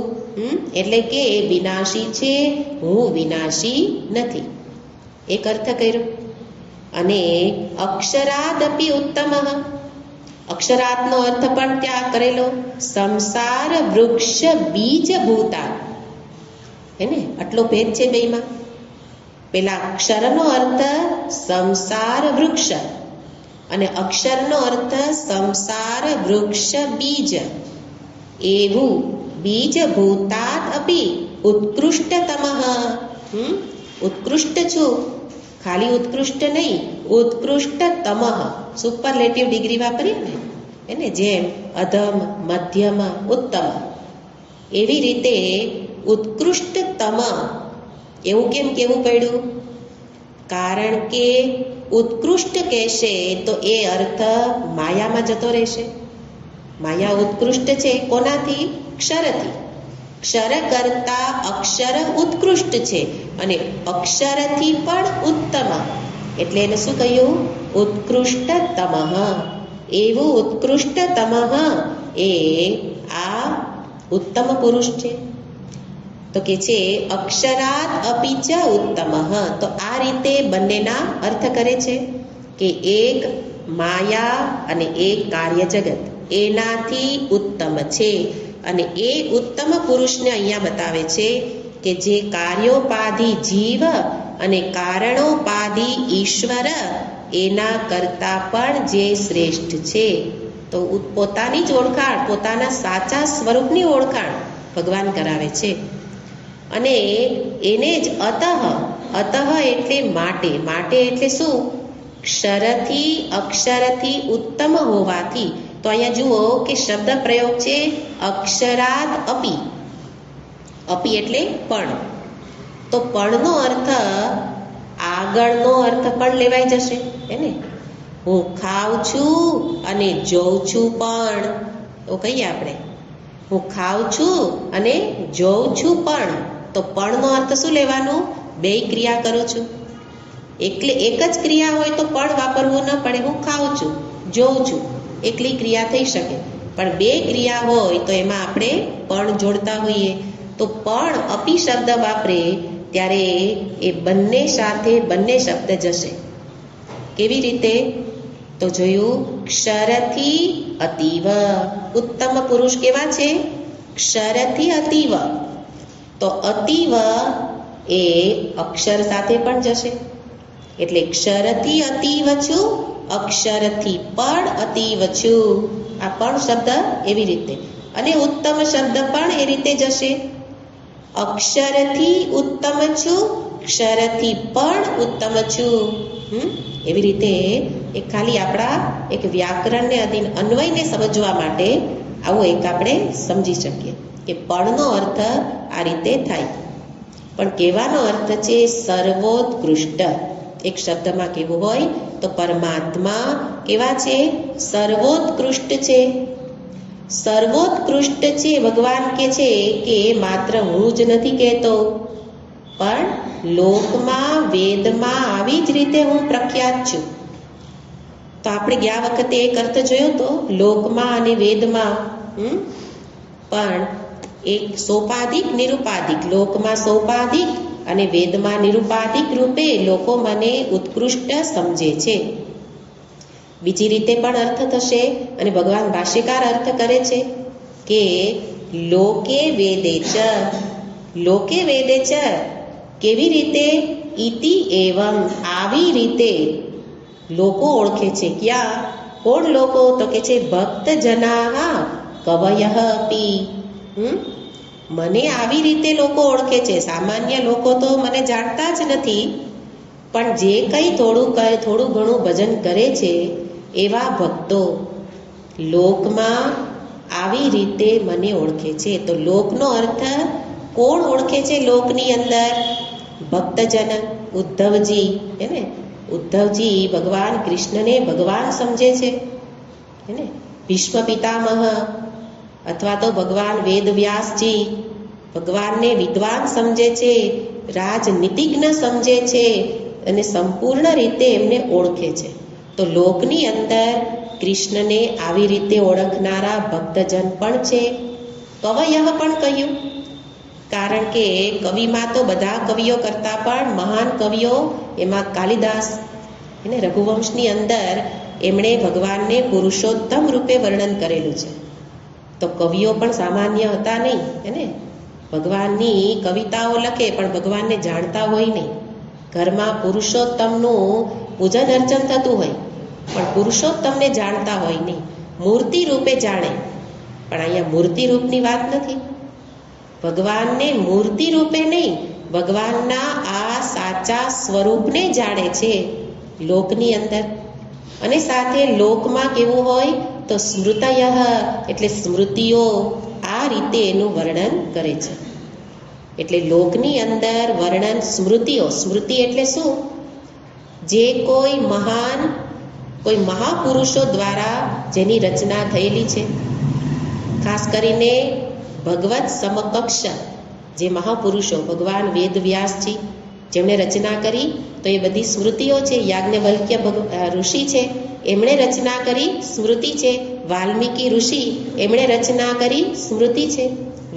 એટલે કે એ વિનાશી છે, હું વિનાશી નથી. એક અર્થ કર્યો. અને અક્ષરાદપી ઉત્તમ, અક્ષરાતનો અર્થ પણ ત્યાં કરેલો, સંસાર વૃક્ષ બીજભૂતા. હે ને, આટલો ભેદ છે બેમાં. પેલા અક્ષરનો અર્થ સંસાર વૃક્ષ અને અક્ષરનો અર્થ સંસાર વૃક્ષ બીજ. એવું બીજભૂતાત અપી ઉત્કૃષ્ટતમ. ઉત્કૃષ્ટ છું, ખાલી ઉત્કૃષ્ટ નહીં, ઉત્કૃષ્ટતમ. સુપરલેટિવ ડિગ્રી વાપરીએ ને, એને જેમ અધમ, મધ્યમ, ઉત્તમ, એવી રીતે ઉત્કૃષ્ટતમ. એવું કેમ કેવું પડ્યું? કારણ કે ઉત્કૃષ્ટ કહેશે તો એ અર્થ માયામાં જતો રહેશે. માયા ઉત્કૃષ્ટ છે કોનાથી? ક્ષરથી. ક્ષર કરતા અક્ષર ઉત્કૃષ્ટ છે અને અક્ષરથી પણ ઉત્તમ. એટલે એને શું કહ્યું? ઉત્કૃષ્ટતમ. એવું ઉત્કૃષ્ટતમ એ આ ઉત્તમ પુરુષ છે. તો કે છે અક્ષરાત અપી ચ ઉત્તમ. તો આ રીતે બંનેના અર્થ કરે છે કે એક માયા અને એક કાર્ય જગત એનાથી ઉત્તમ છે. અને એ ઉત્તમ પુરુષને અહીંયા બતાવે છે કે જે કાર્યોપાધિ જીવ અને કારણોપાધિ ઈશ્વર એના કરતા પણ જે શ્રેષ્ઠ છે. તો પોતાની જ ઓળખાણ, પોતાના સાચા સ્વરૂપની ઓળખાણ ભગવાન કરાવે છે. અને એને જ અતઃ, અતઃ એટલે માટે, માટે એટલે શું? ક્ષરથી અક્ષરથી ઉત્તમ હોવાથી. તો અહીંયા જુઓ કે શબ્દ પ્રયોગ છે અક્ષરાદ અપી. અપી એટલે પણ. તો પણનો અર્થ આગળનો અર્થ પણ લેવાઈ જશે, હે ને? હું ખાઉં છું અને જોઉં છું પણ. તો કહીએ આપણે હું ખાઉં છું અને જોઉં છું પણ. તો પણનો અર્થ શું લેવાનું? બે ક્રિયા કરું છું. એટલે એક જ ક્રિયા હોય તો પણ વાપરવું ન પડે. હું ખાઉં છું, જોઉં છું, એકલી ક્રિયા થઈ શકે. પણ બે ક્રિયા હોય તો એમાં આપણે પણ જોડતા હોઈએ. તો પણ અપી શબ્દ વાપરે ત્યારે એ બંને સાથે બંને શબ્દ જશે. કેવી રીતે? તો જોયું, ક્ષરથી અતીવ. ઉત્તમ પુરુષ કેવા છે? ક્ષરથી અતીવ. તો અતીવ એ અક્ષર સાથે પણ જશે. એટલે ક્ષરથી અતીવ છું, અક્ષરથી પણ અતીવ છું. આ પણ શબ્દ એવી રીતે. અને ઉત્તમ શબ્દ પણ એ રીતે જશે. અક્ષરથી ઉત્તમ છું, ક્ષરથી પણ ઉત્તમ છું. એવી રીતે એક ખાલી આપણા એક વ્યાકરણને અધીન અન્વયને સમજવા માટે આવું એક આપણે સમજી શકીએ કે પણનો અર્થ આ રીતે થાય. પણ કહેવાનો અર્થ છે સર્વોત્કૃષ્ટ. એક શબ્દમાં કેવું હોય તો પરમાત્મા કેવા છે? સર્વોત્કૃષ્ટ છે. સર્વોત્કૃષ્ટ છે. ભગવાન કે છે કે માત્ર હું જ નથી કહેતો, પણ લોકમાં વેદમાં આવી જ રીતે હું પ્રખ્યાત છું. તો આપણે ગયા વખતે એક અર્થ જોયો તો લોકમાં અને વેદમાં, પણ એક સોપાધિક નિરુપાધિક, લોકમાં સોપાધિક અને વેદમાં નિરુપાધિક રૂપે લોકો મને ઉત્કૃષ્ટ સમજે છે. બીજી રીતે પણ અર્થ થશે અને ભગવાન ભાષ્યકાર અર્થ કરે છે કે લોકે વેદે ચ, લોકે વેદે ચ કેવી રીતે? ઇતિ એવમ આવી રીતે લોકો ઓળખે છે. ક્યાં? કોણ લોકો? તો કે છે ભક્ત જનાહ કવયઃ અપી. મને આવી રીતે લોકો ઓળખે છે. સામાન્ય લોકો તો મને જાણતા જ નથી, પણ જે કંઈ થોડું ઘણું ભજન કરે છે એવા ભક્તો લોકમાં આવી રીતે મને ઓળખે છે. તો લોકનો અર્થ કોણ ઓળખે છે? લોકની અંદર ભક્તજન. ઉદ્ધવજી, હે ને? ઉદ્ધવજી ભગવાન કૃષ્ણને ભગવાન સમજે છે, હે ને? ભીષ્મ પિતામહ અથવા તો ભગવાન વેદવ્યાસજી ભગવાનને વિદ્વાન સમજે છે, રાજનીતિજ્ઞ સમજે છે અને સંપૂર્ણ રીતે એમને ઓળખે છે. તો લોકની અંદર કૃષ્ણને આવી રીતે ઓળખનારા ભક્તજન પણ છે. કવયઃ પણ કહ્યું, કારણ કે કવિમાં તો બધા કવિઓ કરતાં પણ મહાન કવિઓ એમાં કાલિદાસ, એને રઘુવંશની અંદર એમણે ભગવાનને પુરુષોત્તમ રૂપે વર્ણન કરેલું છે. તો કવિઓ પણ સામાન્ય હતા નહીં, એને ભગવાનની કવિતાઓ લખે પણ ભગવાનને જાણતા હોય નહીં. ઘરમાં પુરુષોત્તમનું પૂજન અર્ચન થતું હોય પણ પુરુષોત્તમને જાણતા હોય નહીં, મૂર્તિ રૂપે જાણે. પણ અહીંયા મૂર્તિ રૂપની વાત નથી. ભગવાનને મૂર્તિ રૂપે નહીં, ભગવાનના આ સાચા સ્વરૂપને જાણે છે લોકની અંદર. અને સાથે લોકમાં કેવું હોય તો સ્મૃતયઃ એટલે સ્મૃતિઓ આ રીતે એનું વર્ણન કરે છે. એટલે લોકની અંદર વર્ણન સ્મૃતિઓ. સ્મૃતિ એટલે શું? જે કોઈ મહાપુરુષો દ્વારા જેની રચના થયેલી છે, ખાસ કરીને ભગવત સમકક્ષ જે મહાપુરુષો ભગવાન વેદવ્યાસજી જેમણે રચના કરી, તો એ બધી સ્મૃતિઓ છે. યાજ્ઞવલ્ક્ય ઋષિ છે, એમણે રચના કરી, સ્મૃતિ છે. વાલ્મીકી ઋષિ એમણે રચના કરી, સ્મૃતિ છે.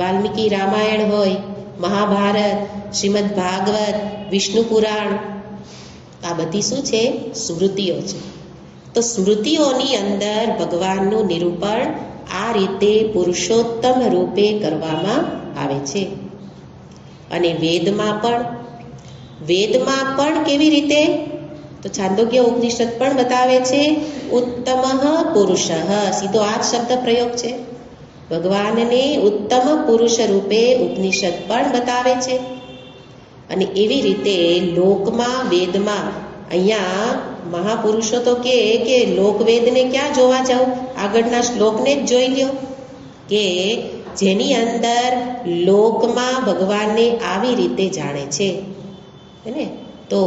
વાલ્મીકી રામાયણ હોય, મહાભારત, શ્રીમદ ભાગવત, વિષ્ણુ પુરાણ, આ બધી શું છે? સ્મૃતિઓ છે. તો સ્મૃતિઓની અંદર ભગવાનનું નિરૂપણ આ રીતે પુરુષોત્તમ રૂપે કરવામાં આવે છે. અને વેદમાં પણ કેવી રીતે? તો છાંદોગ્ય ઉપનિષદ પણ બતાવે છે ઉત્તમઃ પુરુષઃ. સીધો આ જ શબ્દ પ્રયોગ છે. ભગવાનને ઉત્તમ પુરુષ રૂપે ઉપનિષદ પણ બતાવે છે. અને એવી રીતે લોકમાં વેદમાં, અહીંયા મહાપુરુષો તો કે લોકવેદને ક્યાં જોવા જાવ? આગળના શ્લોકને જ જોઈ લ્યો કે જેની અંદર લોકમાં ભગવાનને આવી રીતે જાણે છે, ને? તો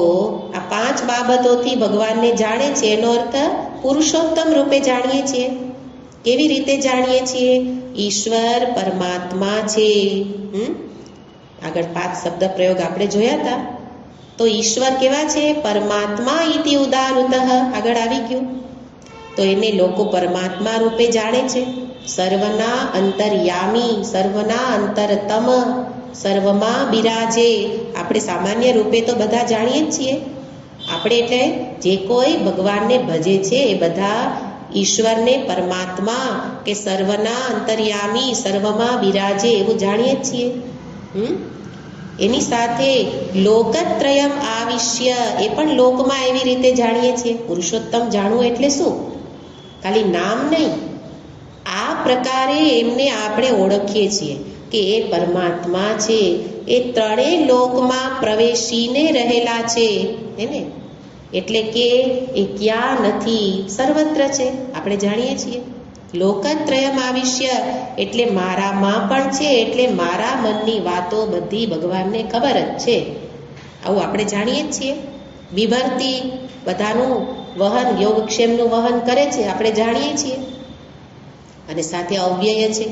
આ 5 બાબતોથી ભગવાનને જાણે છે. એનો અર્થ પુરુષોત્તમ રૂપે જાણીએ છીએ. કેવી રીતે જાણીએ છીએ? ઈશ્વર પરમાત્મા છે. આગળ 5 શબ્દ પ્રયોગ આપણે જોયા હતા. તો ઈશ્વર કેવા છે? પરમાત્મા ઇતિ ઉદાહૃતઃ આગળ આવી ગયું. તો એને લોકો પરમાત્મા રૂપે જાણે છે. સર્વના અંતર્યામી, સર્વના અંતરતમ, સર્વમાં બિરાજે. આપણે સામાન્ય રૂપે તો બધા જાણીએ જ છીએ. આપણે એટલે જે કોઈ ભગવાનને ભજે છે એ બધા ઈશ્વરને પરમાત્મા કે સર્વના અંતર્યામી, સર્વમાં બિરાજે એવું જાણીએ જ છીએ. એની સાથે લોકત્રયમ આવિશ્ય, એ પણ લોકમાં એવી રીતે જાણીએ છીએ. પુરુષોત્તમ જાણવું એટલે શું? ખાલી નામ નહીં, આ પ્રકારે એમને આપણે ઓળખીએ છીએ. કે એ પરમાત્મા છે, એ ત્રણેય લોકમાં પ્રવેશીને રહેલા છે, એને એટલે કે એ ક્યાં નથી, સર્વત્ર છે. આપણે જાણીએ છીએ લોકત્રયમ આવિશ્ય એટલે મારામાં પણ છે, એટલે મારા મનની વાતો બધી ભગવાનને ખબર જ છે. આવું આપણે જાણીએ જ છીએ. બિભરતી બધાનું વહન, યોગક્ષેમનું વહન કરે છે, આપણે જાણીએ છીએ. અને સાથે અવ્યય છે,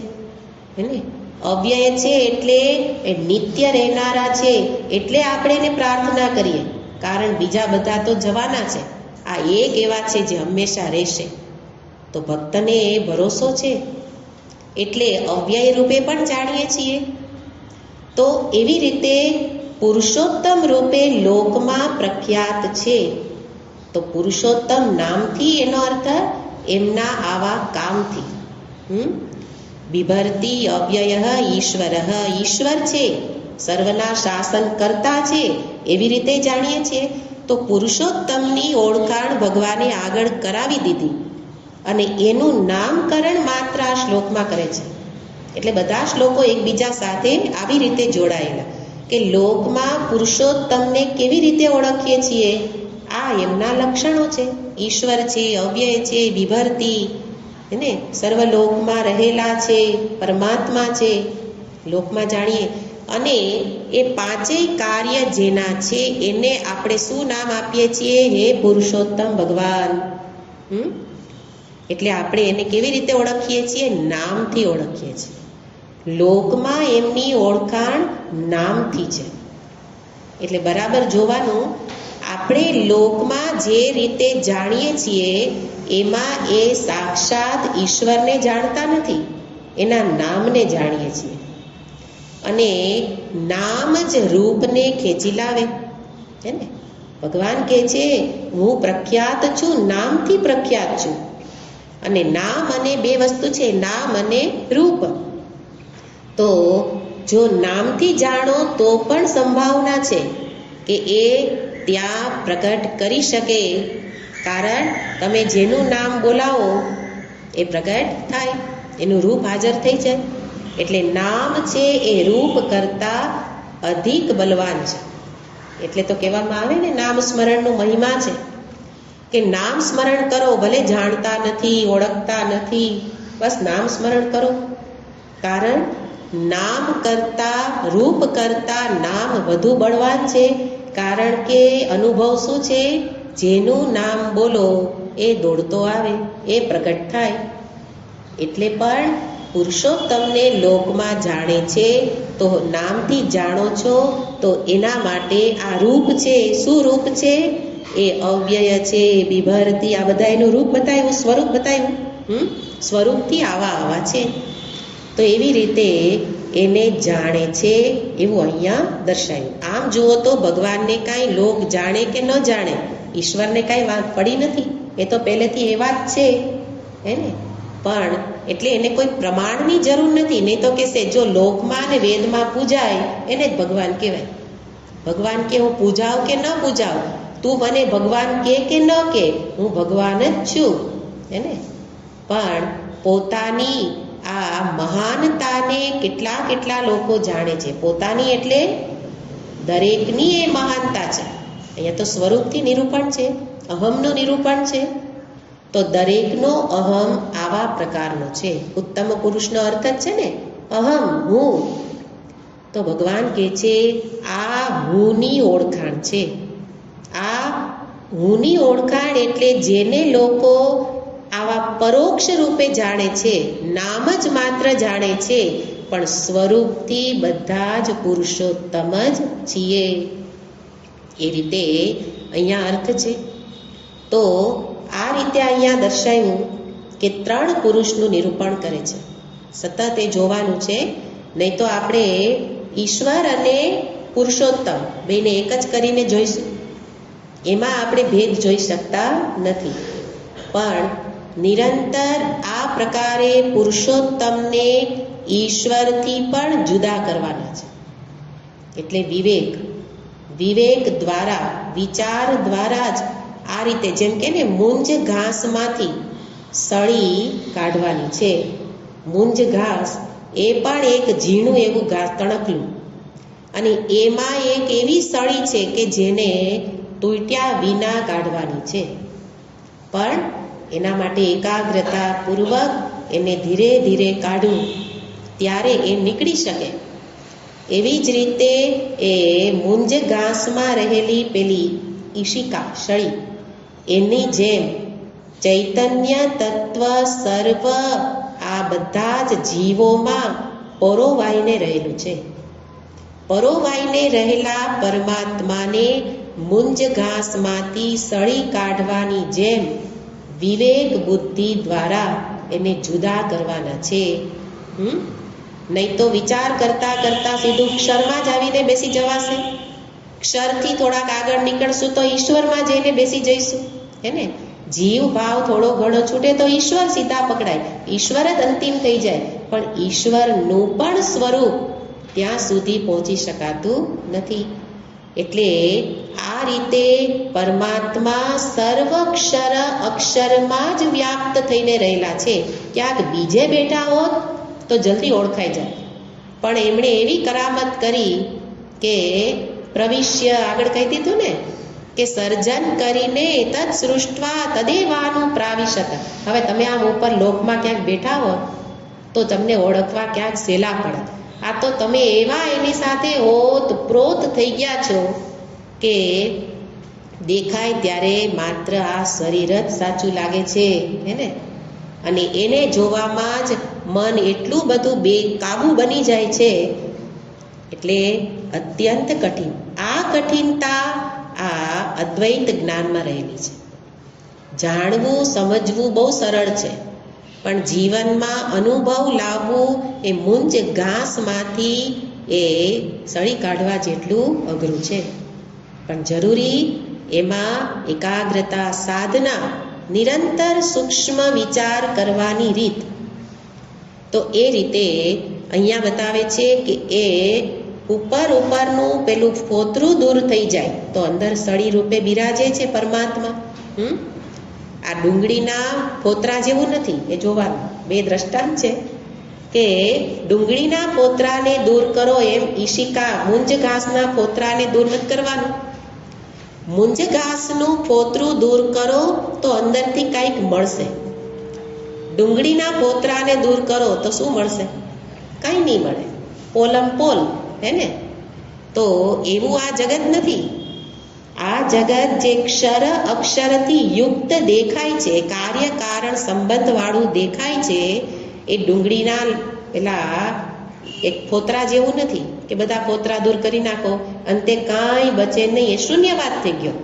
એને અવ્યય છે એટલે એ નિત્ય રહેનારા છે, એટલે આપણે એને પ્રાર્થના કરીએ. કારણ બીજા બધા તો જવાના છે, આ એક એવા છે જે હંમેશા રહેશે. તો ભક્તને એ ભરોસો છે, એટલે અવ્યય રૂપે પણ જાણીએ છીએ. તો એવી રીતે પુરુષોત્તમ રૂપે લોકમાં પ્રખ્યાત છે. તો પુરુષોત્તમ નામથી એનો અર્થ એમના આવા કામથી. બિભરતી અવ્યય ઈશ્વર, ઈશ્વર છે, સર્વના શાસન કરતા છે, એવી રીતે જાણીએ છીએ. તો પુરુષોત્તમની ઓળખાણ ભગવાને આગળ કરાવી દીધી અને એનું નામકરણ માત્ર આ શ્લોકમાં કરે છે. એટલે બધા શ્લોકો એકબીજા સાથે આવી રીતે જોડાયેલા કે લોકમાં પુરુષોત્તમને કેવી રીતે ઓળખીએ છીએ, આ એમના લક્ષણો છે. ઈશ્વર છે, અવ્યય છે, બિભરતી, એને સર્વલોકમાં રહેલા છે, પરમાત્મા છે, લોકમાં જાણીએ. અને એ પાંચેય કાર્ય જેના છે એને આપણે શું નામ આપીએ છીએ, હે પુરુષોત્તમ ભગવાન. એટલે આપણે એને કેવી રીતે ઓળખીએ છીએ, નામથી ઓળખીએ છીએ. લોકમાં એમની ઓળખાણ નામથી છે. એટલે બરાબર જોવાનું, આપણે લોકમાં જે રીતે જાણીએ છીએ એમાં એ સાક્ષાત ઈશ્વરને જાણતા નથી, એના નામને જાણીએ છીએ. અને નામ જ રૂપને ખેંચી લાવે, હે ને. ભગવાન કહે છે હું પ્રખ્યાત છું, નામથી પ્રખ્યાત છું. અને નામ અને બે વસ્તુ છે, નામ અને રૂપ. તો જો નામથી જાણો તો પણ સંભાવના છે કે એ ત્યાં પ્રગટ કરી શકે. કારણ તમે જેનું નામ બોલાવો એ પ્રગટ થાય, એનું રૂપ હાજર થઈ જાય. એટલે નામ છે એ રૂપ કરતા અધિક બલવાન છે. એટલે તો કહેવામાં આવે ને, નામ સ્મરણનો મહિમા છે કે નામ સ્મરણ કરો, ભલે જાણતા નથી, ઓળખતા નથી, બસ નામ સ્મરણ કરો. કારણ નામ કરતા, રૂપ કરતા નામ વધુ બળવાન છે. કારણ કે અનુભવ શું છે, જેનું નામ બોલો એ દોડતો આવે, એ પ્રગટ થાય. એટલે પણ પુરુષોત્તમને લોકમાં જાણે છે, તો નામથી જાણો છો, તો એના માટે આ રૂપ છે. શું રૂપ છે? એ અવ્યય છે, બિભરતી, આ બધા એનું રૂપ બતાવ્યું, સ્વરૂપ બતાવ્યું. સ્વરૂપથી આવા છે. તો એવી રીતે એને જાણે છે, એવું અહીંયા દર્શાવ્યું. આમ જુઓ તો ભગવાનને કાંઈ લોક જાણે કે ન જાણે, ઈશ્વરને કાંઈ વાત પડી નથી, એ તો પહેલેથી એવા જ છે, હે ને. પણ એટલે એને કોઈ પ્રમાણની જરૂર નથી. નહીં તો કહેશે જો લોકમાં અને વેદમાં પૂજાય એને જ ભગવાન કહેવાય. ભગવાન કે હું પૂજાવ કે ન પૂજાવ, તું મને ભગવાન કે ન કે, હું ભગવાન જ છું, હે ને. પણ પોતાની આ મહાનતાને કેટલા લોકો જાણે છે. પોતાની એટલે દરેકની એ મહાનતા છે. અહીંયા તો સ્વરૂપથી નિરૂપણ છે, અહમનું નિરૂપણ છે. તો દરેકનો અહમ આવા પ્રકારનો છે. ઉત્તમ પુરુષનો અર્થ જ છે ને અહમ, હું. તો ભગવાન કહે છે આ હુંની ઓળખાણ છે. આ હુંની ઓળખાણ એટલે જેને લોકો આવા પરોક્ષ રૂપે જાણે છે, નામ જ માત્ર જાણે છે, પણ સ્વરૂપથી બધા જ પુરુષોત્તમ જ છીએ. એ રીતે અહીંયા અર્થ છે. તો આ રીતે અહીંયા દર્શાવ્યું કે ત્રણ પુરુષનું નિરૂપણ કરે છે. સતત એ જોવાનું છે, નહીં તો આપણે ઈશ્વર અને પુરુષોત્તમ બેને એક જ કરીને જોઈશું, એમાં આપણે ભેદ જોઈ શકતા નથી. પણ નિરંતર આ પ્રકારે પુરુષોત્તમને ઈશ્વરથી પણ જુદા કરવાના છે. એટલે વિવેક દ્વારા, વિચાર દ્વારા જ આ રીતે, જેમ કે ને મૂંજ ઘાસમાંથી સળી કાઢવાની છે. મૂંજ ઘાસ એ પણ એક ઝીણું એવું તણકલું, અને એમાં એક એવી સળી છે કે જેને તૂટ્યા વિના કાઢવાની છે, પણ એના માટે એકાગ્રતા પૂર્વક એને ધીરે ધીરે કાઢવું, ત્યારે એ નીકળી શકે. એવી જ રીતે એ મુંજ ઘાસમાં રહેલી પેલી ઈશિકા સળી, એની જેમ ચૈતન્ય તત્વ સર્વ આ બધા જ જીવોમાં પરોવાઈને રહેલું છે. પરોવાઈને રહેલા પરમાત્માને મુંજ ઘાસમાંથી સળી કાઢવાની જેમ વિવેક બુદ્ધિ દ્વારા એને જુદા કરવાના છે. નહીં તો વિચાર કરતા કરતા સીધું ક્ષરમાં જ આવીને બેસી જવાશે. ક્ષરથી થોડાક આગળ નીકળશું તો ઈશ્વરમાં જઈને બેસી જઈશું, હે ને? જીવ ભાવ થોડો ઘણો છૂટે તો ઈશ્વર સીધા પકડાય, ઈશ્વર જ અંતિમ થઈ જાય. પણ ઈશ્વરનું પણ સ્વરૂપ ત્યાં સુધી પહોંચી શકાતું નથી. એટલે આ રીતે પરમાત્મા સર્વક્ષર અક્ષરમાં જ વ્યાપ્ત થઈને રહેલા છે. ક્યાંક બીજે બેઠા હોત તો જલ્દી ઓળખાઈ જાય, પણ એમણે એવી કરામત કરી કે પ્રવિશ્ય, આગળ કહી દીધું ને કે સર્જન કરીને તદ સૃષ્ટવા તદેવાનું પ્રાવિશત. હવે તમે આમ ઉપર લોકમાં ક્યાંક બેઠા હો તો તમને ઓળખવા ક્યાંક સહેલા પડે. આ તો તમે એવા એની સાથે ઓતપ્રોત થઈ ગયા છો કે દેખાય ત્યારે માત્ર આ શરીર જ સાચું લાગે છે, હે ને? અને એને જોવામાં જ મન એટલું બધું બેકાબુ બની જાય છે. એટલે અત્યંત કઠિન. આ કઠિનતા આ અદ્વૈત જ્ઞાનમાં રહેલી છે. જાણવું સમજવું બહુ સરળ છે, પણ જીવનમાં અનુભવ લાવવું એ મુંજ ઘાસમાંથી એ સળી કાઢવા જેટલું અઘરું છે. પણ જરૂરી એમાં એકાગ્રતા, સાધના, નિરંતર સૂક્ષ્મ વિચાર કરવાની રીત. તો એ રીતે અહીંયા બતાવે છે કે એ ઉપરનું પેલું ફોતરું દૂર થઈ જાય તો અંદર સળી રૂપે બિરાજે છે પરમાત્મા. આ ડુંગળીના ફોતરા જેવું નથી, એ જોવાનું. બે દ્રષ્ટાંત છે કે ડુંગળીના ફોતરાને દૂર કરો એમ ઈશિકા મુંજ ઘાસના ફોતરાને દૂર નથી કરવાનું. મુંજ ઘાસનું ફોતરું દૂર કરો તો અંદરથી કંઈક મળશે. ડુંગળીના ફોતરાને દૂર કરો તો શું મળશે? કંઈ નહીં મળે, પોલમ પોલ, હે ને? તો એવું આ જગત નથી. આ જગત જે ક્ષર અક્ષરથી યુક્ત દેખાય છે, કાર્ય કારણ સંબંધ વાળું દેખાય છે, એ ડુંગળીના પેલા એક ફોતરા જેવું નથી કે બધા ફોતરા દૂર કરી નાખો અંતે કાંઈ બચે નહીં. એ શૂન્યવાદ થઈ ગયો,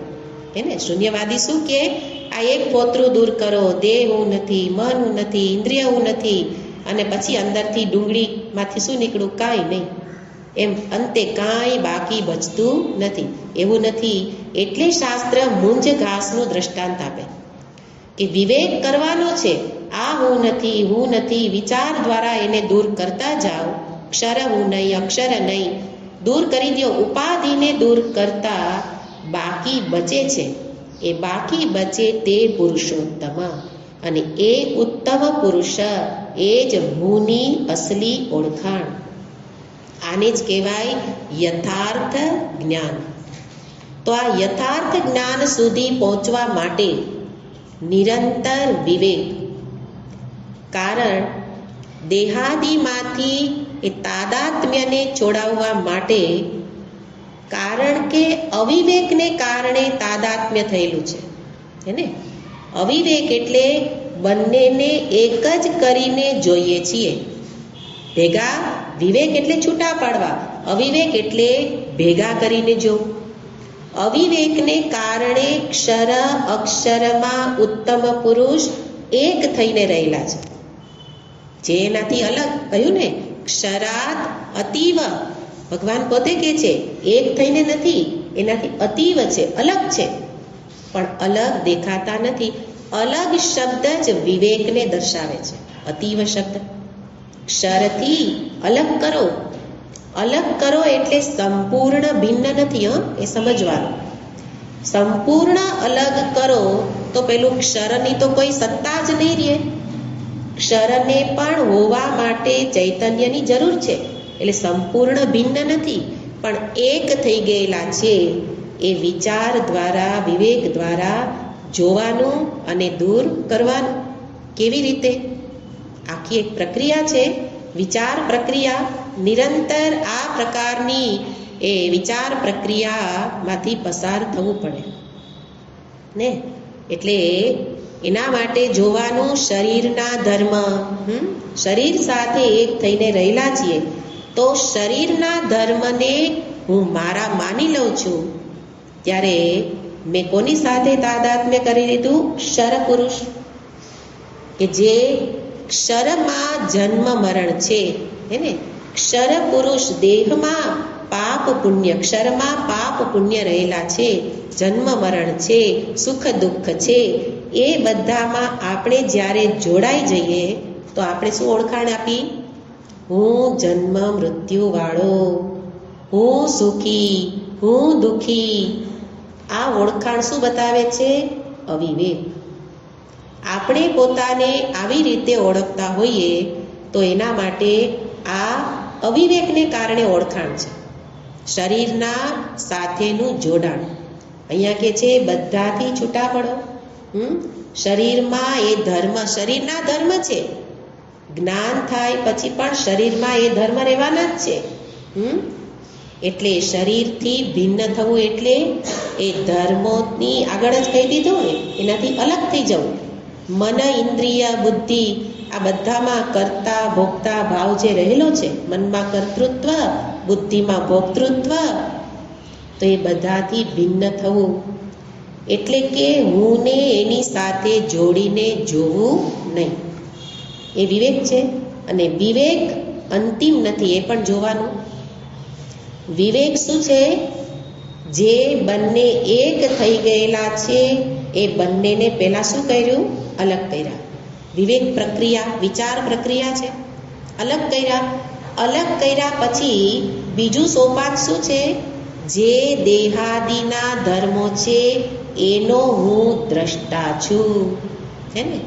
હે ને? શૂન્યવાદી શું કે આ એક ફોતરું દૂર કરો, દેહ હું નથી, મન હું નથી, ઇન્દ્રિય હું નથી, અને પછી અંદરથી ડુંગળીમાંથી શું નીકળું? કાંઈ નહીં. એમ અંતે કાંઈ બાકી બચતું નથી. એવું નથી. એટલે શાસ્ત્ર મુંજ ઘાસનું દ્રષ્ટાંત આપે કે વિવેક કરવાનો છે. આ હું નથી, હું નથી, વિચાર દ્વારા એને દૂર કરતા જાઓ. ક્ષર હું નહીં, અક્ષર નહીં, દૂર કરી દો. ઉપાધિને દૂર કરતા બાકી બચે છે. એ બાકી બચે તે પુરુષોત્તમ, અને એ ઉત્તમ પુરુષ એ જ હુંની અસલી ઓળખાણ. આને જ કહેવાય યથાર્થ જ્ઞાન. તો આ યથાર્થ જ્ઞાન સુધી પહોંચવા માટે નિરંતર વિવેક. કારણ દેહાદિમાંથી એ તાદાત્મ્યને છોડાવવા માટે, કારણ કે અવિવેકને કારણે તાદાત્મ્ય થયેલું છે, હે ને? અવિવેક એટલે બંનેને એક જ કરીને જોઈએ છીએ ભેગા. વિવેક એટલે છૂટા પાડવા, અવિવેક એટલે ભેગા કરીને જો. અવિવેકને કારણે ક્ષર અક્ષરમાં ઉત્તમ પુરુષ એક થઈને રહેલા છે, જે એનાથી અલગ. કહ્યું ને, ક્ષરાત અતીવ. ભગવાન પોતે કહે છે એક થઈને નથી, એનાથી અતીવ છે, અલગ છે, પણ અલગ દેખાતા નથી. અલગ શબ્દ જ વિવેકને દર્શાવે છે. અતીવ શબ્દ ક્ષરથી અલગ કરો. અલગ કરો એટલે સંપૂર્ણ ભિન્ન નથી, એ સમજવાનું. સંપૂર્ણ અલગ કરો તો પેલું ક્ષરની તો કોઈ સત્તા જ નહીં રહે. ક્ષરને પણ હોવા માટે ચૈતન્યની જરૂર છે. એટલે સંપૂર્ણ ભિન્ન નથી, પણ એક થઈ ગયેલા છે. એ વિચાર દ્વારા, વિવેક દ્વારા જોવાનું અને દૂર કરવાનું. કેવી રીતે? આખી એક પ્રક્રિયા છે, વિચાર પ્રક્રિયા. નિરંતર આ પ્રકારની એ વિચાર પ્રક્રિયામાંથી પસાર થવું પડે ને. એટલે એના માટે જોવાનું શરીરના ધર્મ. શરીર સાથે એક થઈને રહેલા છીએ, તો શરીરના ધર્મને હું મારા માની લઉં છું, ત્યારે મેં કોની સાથે તાદાત્મ્ય કરી લીધું? ક્ષર પુરુષ, કે જે ક્ષરમાં જન્મ મરણ છે. હે ને? ક્ષર પુરુષ દેહમાં પાપ પુણ્ય, ક્ષરમાં પાપ પુણ્ય રહેલા છે, જન્મ મરણ છે, સુખ દુઃખ છે. એ બધામાં આપણે જ્યારે જોડાઈ જઈએ તો આપણે શું ઓળખાણ આપી? હું જન્મ મૃત્યુ વાળો, હું સુખી, હું દુઃખી. આ ઓળખાણ શું બતાવે છે? અવિવેક. આપણે પોતાને આવી રીતે ઓળખતા હોઈએ તો એના માટે આ અવિવેકને કારણે ઓળખાણ છે. શરીરના સાથેનું જોડાણ. અહીંયા કે છે બધાથી છૂટા પડો. શરીરમાં એ ધર્મ, શરીરના ધર્મ છે. જ્ઞાન થાય પછી પણ શરીરમાં એ ધર્મ રહેવાના જ છે. એટલે શરીરથી ભિન્ન થવું એટલે એ ધર્મોની આગળ જ કહી દીધું ને, એનાથી અલગ થઈ જવું. મન, ઇન્દ્રિય, બુદ્ધિ, આ બધામાં કર્તા ભોગતા ભાવ જે રહેલો છે, મનમાં કર્તૃત્વ, બુદ્ધિમાં ભોક્તૃત્વ, તો એ બધાથી ભિન્ન થવું. એટલે કે હું ને એની સાથે જોડીને જોવું નહીં. એ વિવેક છે. અને વિવેક અંતિમ નથી, એ પણ જોવાનું. વિવેક શું છે? જે બંને એક થઈ ગયેલા છે એ બંનેને પહેલા શું કર્યું? અલગ કર્યા. વિવેક પ્રક્રિયા, વિચાર પ્રક્રિયા છે. અલગ કર્યા. અલગ કર્યા પછી બીજું સોપાન શું છે? જે દેહાદિના ધર્મો છે એનો હું દ્રષ્ટા છું. છે ને?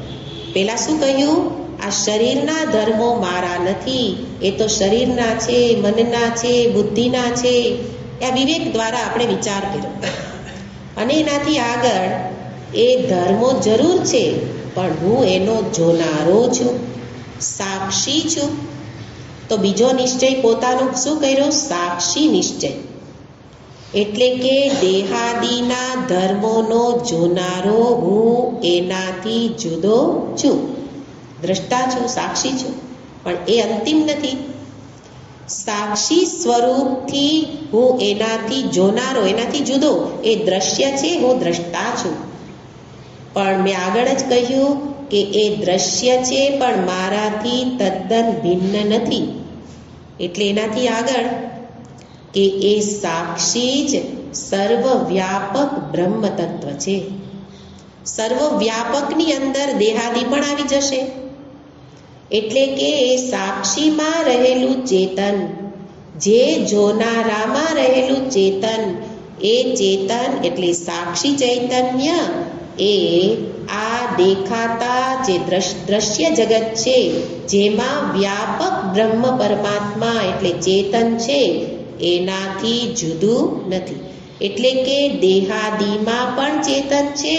પહેલા શું કહ્યું? આ શરીરના ધર્મો મારા નથી, એ તો શરીરના છે, મનના છે, બુદ્ધિના છે. આ વિવેક દ્વારા આપણે વિચાર કર્યો. અને એનાથી આગળ એ ધર્મો જરૂર છે, પણ હું એનો જોનારો છું, સાક્ષી છું. તો બીજો નિશ્ચય પોતાનો શું કર્યો? સાક્ષી નિશ્ચય. એટલે કે દેહાદિના ધર્મોનો જોનારો હું એનાથી જુદો છું, દ્રષ્ટા છું, સાક્ષી છું. પણ એ અંતિમ નથી. સાક્ષી સ્વરૂપથી હું એનાથી જોનારો, એનાથી જુદો, એ દ્રશ્ય છે, હું દ્રષ્ટા છું. પણ મેં આગળ જ કહ્યું કે એ દ્રશ્ય છે પણ મારાથી તદ્દન ભિન્ન નથી. એટલે એનાથી આગળ કે એ સાક્ષી જ સર્વવ્યાપક બ્રહ્મ તત્વ છે. સર્વવ્યાપકની અંદર દેહાદિ પણ આવી જશે. એટલે કે એ સાક્ષીમાં રહેલું ચેતન, જે જોનારામાં રહેલું ચેતન, એ ચેતન એટલે સાક્ષી ચૈતન્ય, એ આ દેખાતા જે દ્રશ્ય જગત છે જેમાં વ્યાપક બ્રહ્મ પરમાત્મા એટલે ચેતન છે, એનાથી જુદું નથી. એટલે કે દેહાદિમાં પણ ચેતન છે,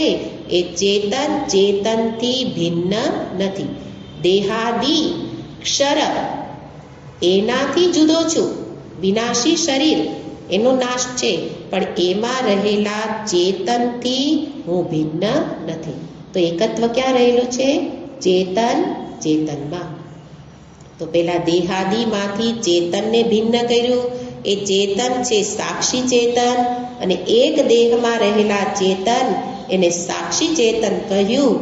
એ ચેતન ચેતનથી ભિન્ન નથી. દેહાદિ ક્ષર એનાથી જુદો છું. વિનાશી શરીર એનો નાશ છે, પણ એમાં રહેલા ચેતનથી હું ભિન્ન નથી. તો એકત્વ ક્યાં રહેલું છે? ચેતન ચેતનમાં. તો પેલા દેહાદિમાંથી ચેતનને ભિન્ન કર્યું. એ ચેતન છે સાક્ષી ચેતન, અને એક દેહમાં રહેલા ચેતન એને સાક્ષી ચેતન કહ્યું.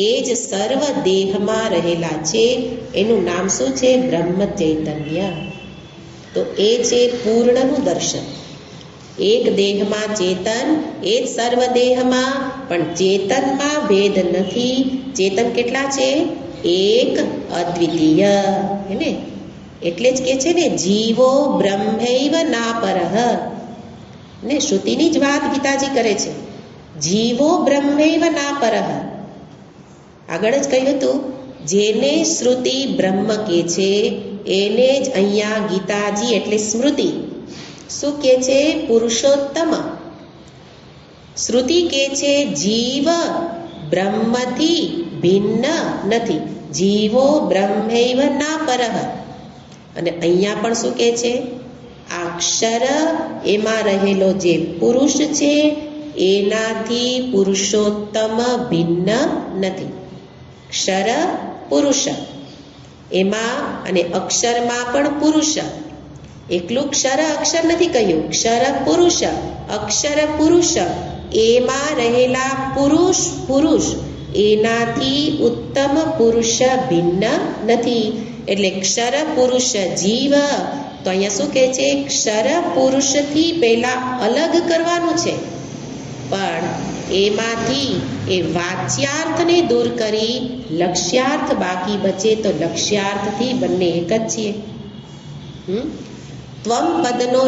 એ જ સર્વ દેહમાં રહેલા છે, એનું નામ શું છે? બ્રહ્મ ચૈતન્ય. તો એ છે પૂર્ણનું દર્શન. એક દેહમાં ચેતન, એ જ સર્વ દેહમાં, પણ ચેતનમાં ભેદ નથી. ચેતન કેટલા છે? એક, અદ્વિતીય. હે ને? એટલે જ કે છે ને, જીવો બ્રહ્મૈવ નાપરઃ. ને શ્રુતિની જ વાત ગીતાજી કરે છે. જીવો બ્રહ્મૈવ નાપરઃ. આગળ જ કહ્યું હતું જેને શ્રુતિ બ્રહ્મ કહે છે એને જ અહીંયા ગીતાજી એટલે સ્મૃતિ શું કહે છે? પુરુષોત્તમ. શ્રુતિ કહે છે જીવ બ્રહ્મથી ભિન્ન નથી, જીવો બ્રહ્મૈવ ના પરઃ. અને અહીંયા પણ શું કહે છે? અક્ષર એમાં રહેલો જે પુરુષ છે એનાથી પુરુષોત્તમ ભિન્ન નથી. ક્ષર પુરુષ એમાં અને અક્ષરમાં પણ પુરુષ, એકલું ક્ષર અક્ષર નથી કહ્યું, ક્ષર પુરુષ, અક્ષર પુરુષ એમાં રહેલા પુરુષ પુરુષ એનાથી ઉત્તમ પુરુષ ભિન્ન નથી. એટલે ક્ષર પુરુષ જીવ. તો અહીંયા શું કહે છે? ક્ષર પુરુષથી પહેલા અલગ કરવાનું છે, પણ એમાંથી એ વાચ્યાર્થને દૂર કરી લક્ષ્યાર્થ બાકી બચે તો લક્ષ્યાર્થથી બંને એક જ છીએ. ત્વમ પદનો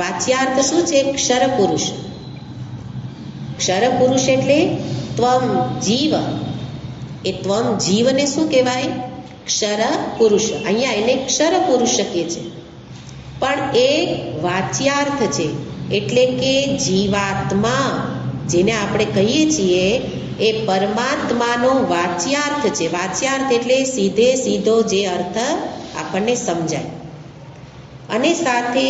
વાચ્યાર્થ શું છે? ક્ષર પુરુષ. ક્ષર પુરુષ એટલે ત્વમ જીવ. એ ત્વમ જીવને શું કહેવાય? ક્ષર પુરુષ. અહીંયા એને ક્ષર પુરુષ કહે છે, પણ એ વાચ્યાર્થ છે. એટલે કે જીવાત્મા જેને આપણે કહીએ છીએ એ પરમાત્માનો વાચ્યાર્થ છે. વાચ્યાર્થ એટલે સીધે સીધો જે અર્થ આપણને સમજાય. અને સાથે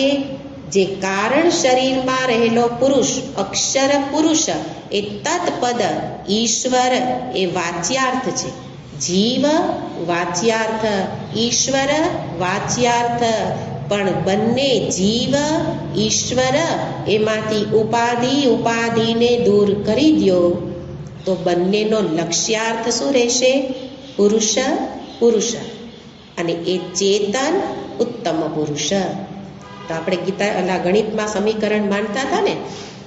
જે કારણ શરીરમાં રહેલો પુરુષ અક્ષર પુરુષ એ તત્પદ ઈશ્વર એ વાચ્યાર્થ છે. જીવ વાચ્યાર્થ, ઈશ્વર વાચ્યાર્થ. પણ બંને જીવ ઈશ્વર એમાંથી ઉપાધિને દૂર કરી દો તો બંનેનો લક્ષ્યાર્થ શું રહેશે? પુરુષ પુરુષ. અને એ ચેતન ઉત્તમ પુરુષ. તો આપણે ગણિતમાં સમીકરણ માનતા હતા ને,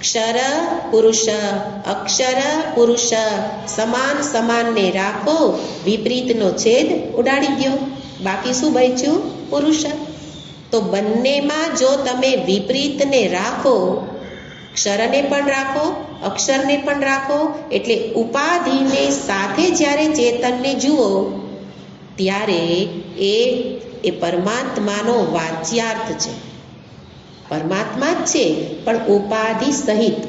ક્ષર પુરુષ અક્ષર પુરુષ સમાન સમાનને રાખો, વિપરીતનો છેદ ઉડાડી દો, બાકી શું બચ્યું? પુરુષ. તો બંનેમાં જો તમે વિપરીતને રાખો, ક્ષરને પણ રાખો અક્ષરને પણ રાખો, એટલે ઉપાધિને સાથે જ્યારે ચેતનને જુઓ ત્યારે એ પરમાત્માનો વાચ્યાર્થ છે. પરમાત્મા જ છે પણ ઉપાધિ સહિત.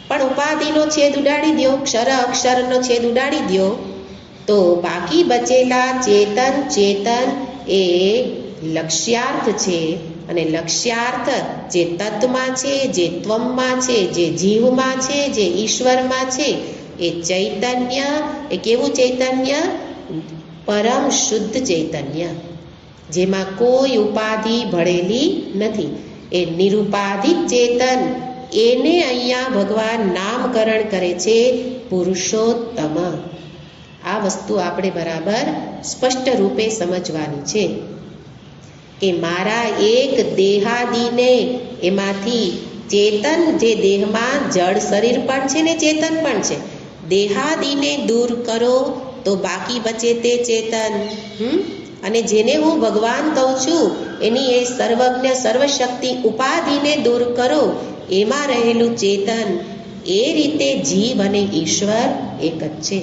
પણ ઉપાધિનો છેદ ઉડાડી દો, ક્ષર અક્ષરનો છેદ ઉડાડી દો તો બાકી બચેલા ચેતન એ લક્ષ્યાર્થ છે. અને લક્ષ્યાર્થ જે તત્વમાં છે, જે ત્વમમાં છે, જે જીવમાં છે, જે ઈશ્વરમાં છે એ ચૈતન્ય. એ કેવું ચૈતન્ય? પરમ શુદ્ધ ચૈતન્ય, જેમાં કોઈ ઉપાધિ ભળેલી નથી. એ નિરુપાધિક ચેતન, એને અહીંયા ભગવાન નામકરણ કરે છે પુરુષોત્તમ. આ વસ્તુ આપણે બરાબર સ્પષ્ટ રૂપે સમજવાની છે કે મારા એક દેહાદિને એમાંથી ચેતન, જે દેહમાં જળ શરીર પણ છે ને ચેતન પણ છે, દેહાદિને દૂર કરો તો બાકી બચે તે ચેતન. અને જેને હું ભગવાન કહું છું એની એ સર્વજ્ઞ સર્વશક્તિ ઉપાધિને દૂર કરો, એમાં રહેલું ચેતન. એ રીતે જીવ અને ઈશ્વર એક જ છે.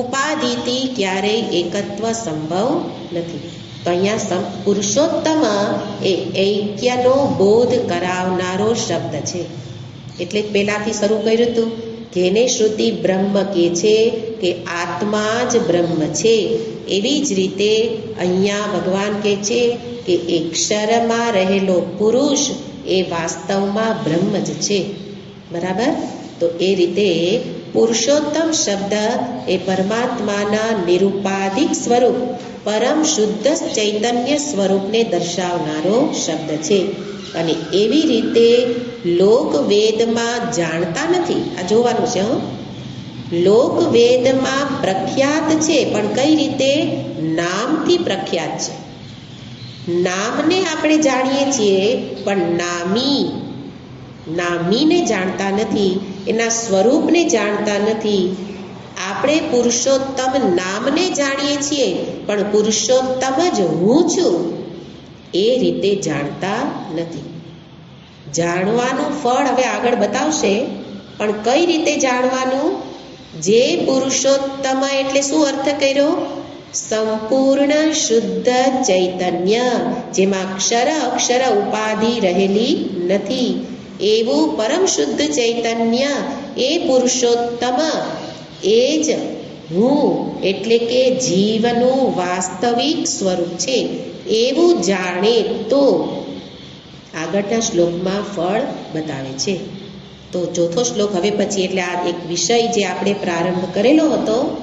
ઉપાધિથી ક્યારેય એકત્વ સંભવ નથી. તો અહીંયા પુરુષોત્તમ એ ઐક્યનો બોધ કરાવનારો શબ્દ છે. એટલે પહેલાંથી શરૂ કર્યું હતું કે એને શ્રુતિ બ્રહ્મ કહે છે કે આત્મા જ બ્રહ્મ છે. એવી જ રીતે અહીંયા ભગવાન કહે છે કે એ ક્ષરમાં રહેલો પુરુષ એ વાસ્તવમાં બ્રહ્મ જ છે. બરાબર? તો એ રીતે પુરુષોત્તમ શબ્દ એ પરમાત્માના નિરુપાધિક સ્વરૂપ પરમ શુદ્ધ ચૈતન્ય સ્વરૂપને દર્શાવનારો શબ્દ છે. અને એવી રીતે લોકવેદમાં જાણતા નથી. આ જોવાનું છે. લોકવેદમાં પ્રખ્યાત છે, પણ કઈ રીતે? નામથી પ્રખ્યાત છે. નામને આપણે જાણીએ છીએ પણ નામીને જાણતા નથી, એના સ્વરૂપને જાણતા નથી. આપણે પુરુષોત્તમ નામને જાણીએ છીએ પણ પુરુષોત્તમ જ હું છું એ રીતે જાણતા નથી. જાણવાનું ફળ હવે આગળ બતાવશે, પણ કઈ રીતે જાણવાનું? જે પુરુષોત્તમ એટલે શું અર્થ કર્યો? સંપૂર્ણ શુદ્ધ ચૈતન્ય, જેમાં ક્ષર અક્ષર ઉપાધિ રહેલી નથી, એવું પરમ શુદ્ધ ચૈતન્ય એ પુરુષોત્તમ, એ જ હું એટલે કે જીવનું વાસ્તવિક સ્વરૂપ છે એવું જાણે તો આગળના શ્લોકમાં ફળ બતાવે છે. તો ચોથો શ્લોક હવે પછી, એટલે આ એક વિષય જે આપણે પ્રારંભ કરેલો હતો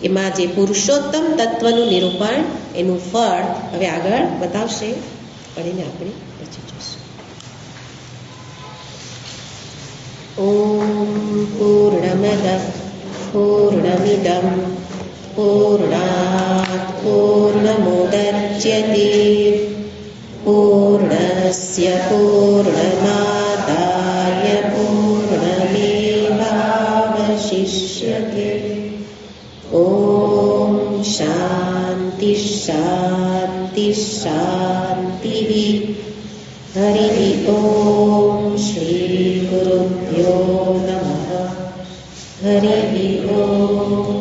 એમાં જે પુરુષોત્તમ તત્વનું નિરૂપણ, એનું ફળ હવે આગળ બતાવશે, પણ એને આપણે પછી જોઈશું. ઓમ પૂર્ણમદ પૂર્ણમિદં પૂર્ણાત પૂર્ણમુદચ્યતે પૂર્ણસ્ય પૂર્ણમાદાય પૂર્ણમેવાવશિષ્યતે. ઓમ શાંતિ શાંતિ શાંતિ. હરિ ઓમ શ્રી ગુરુભ્યો નમઃ. હરિ ઓમ.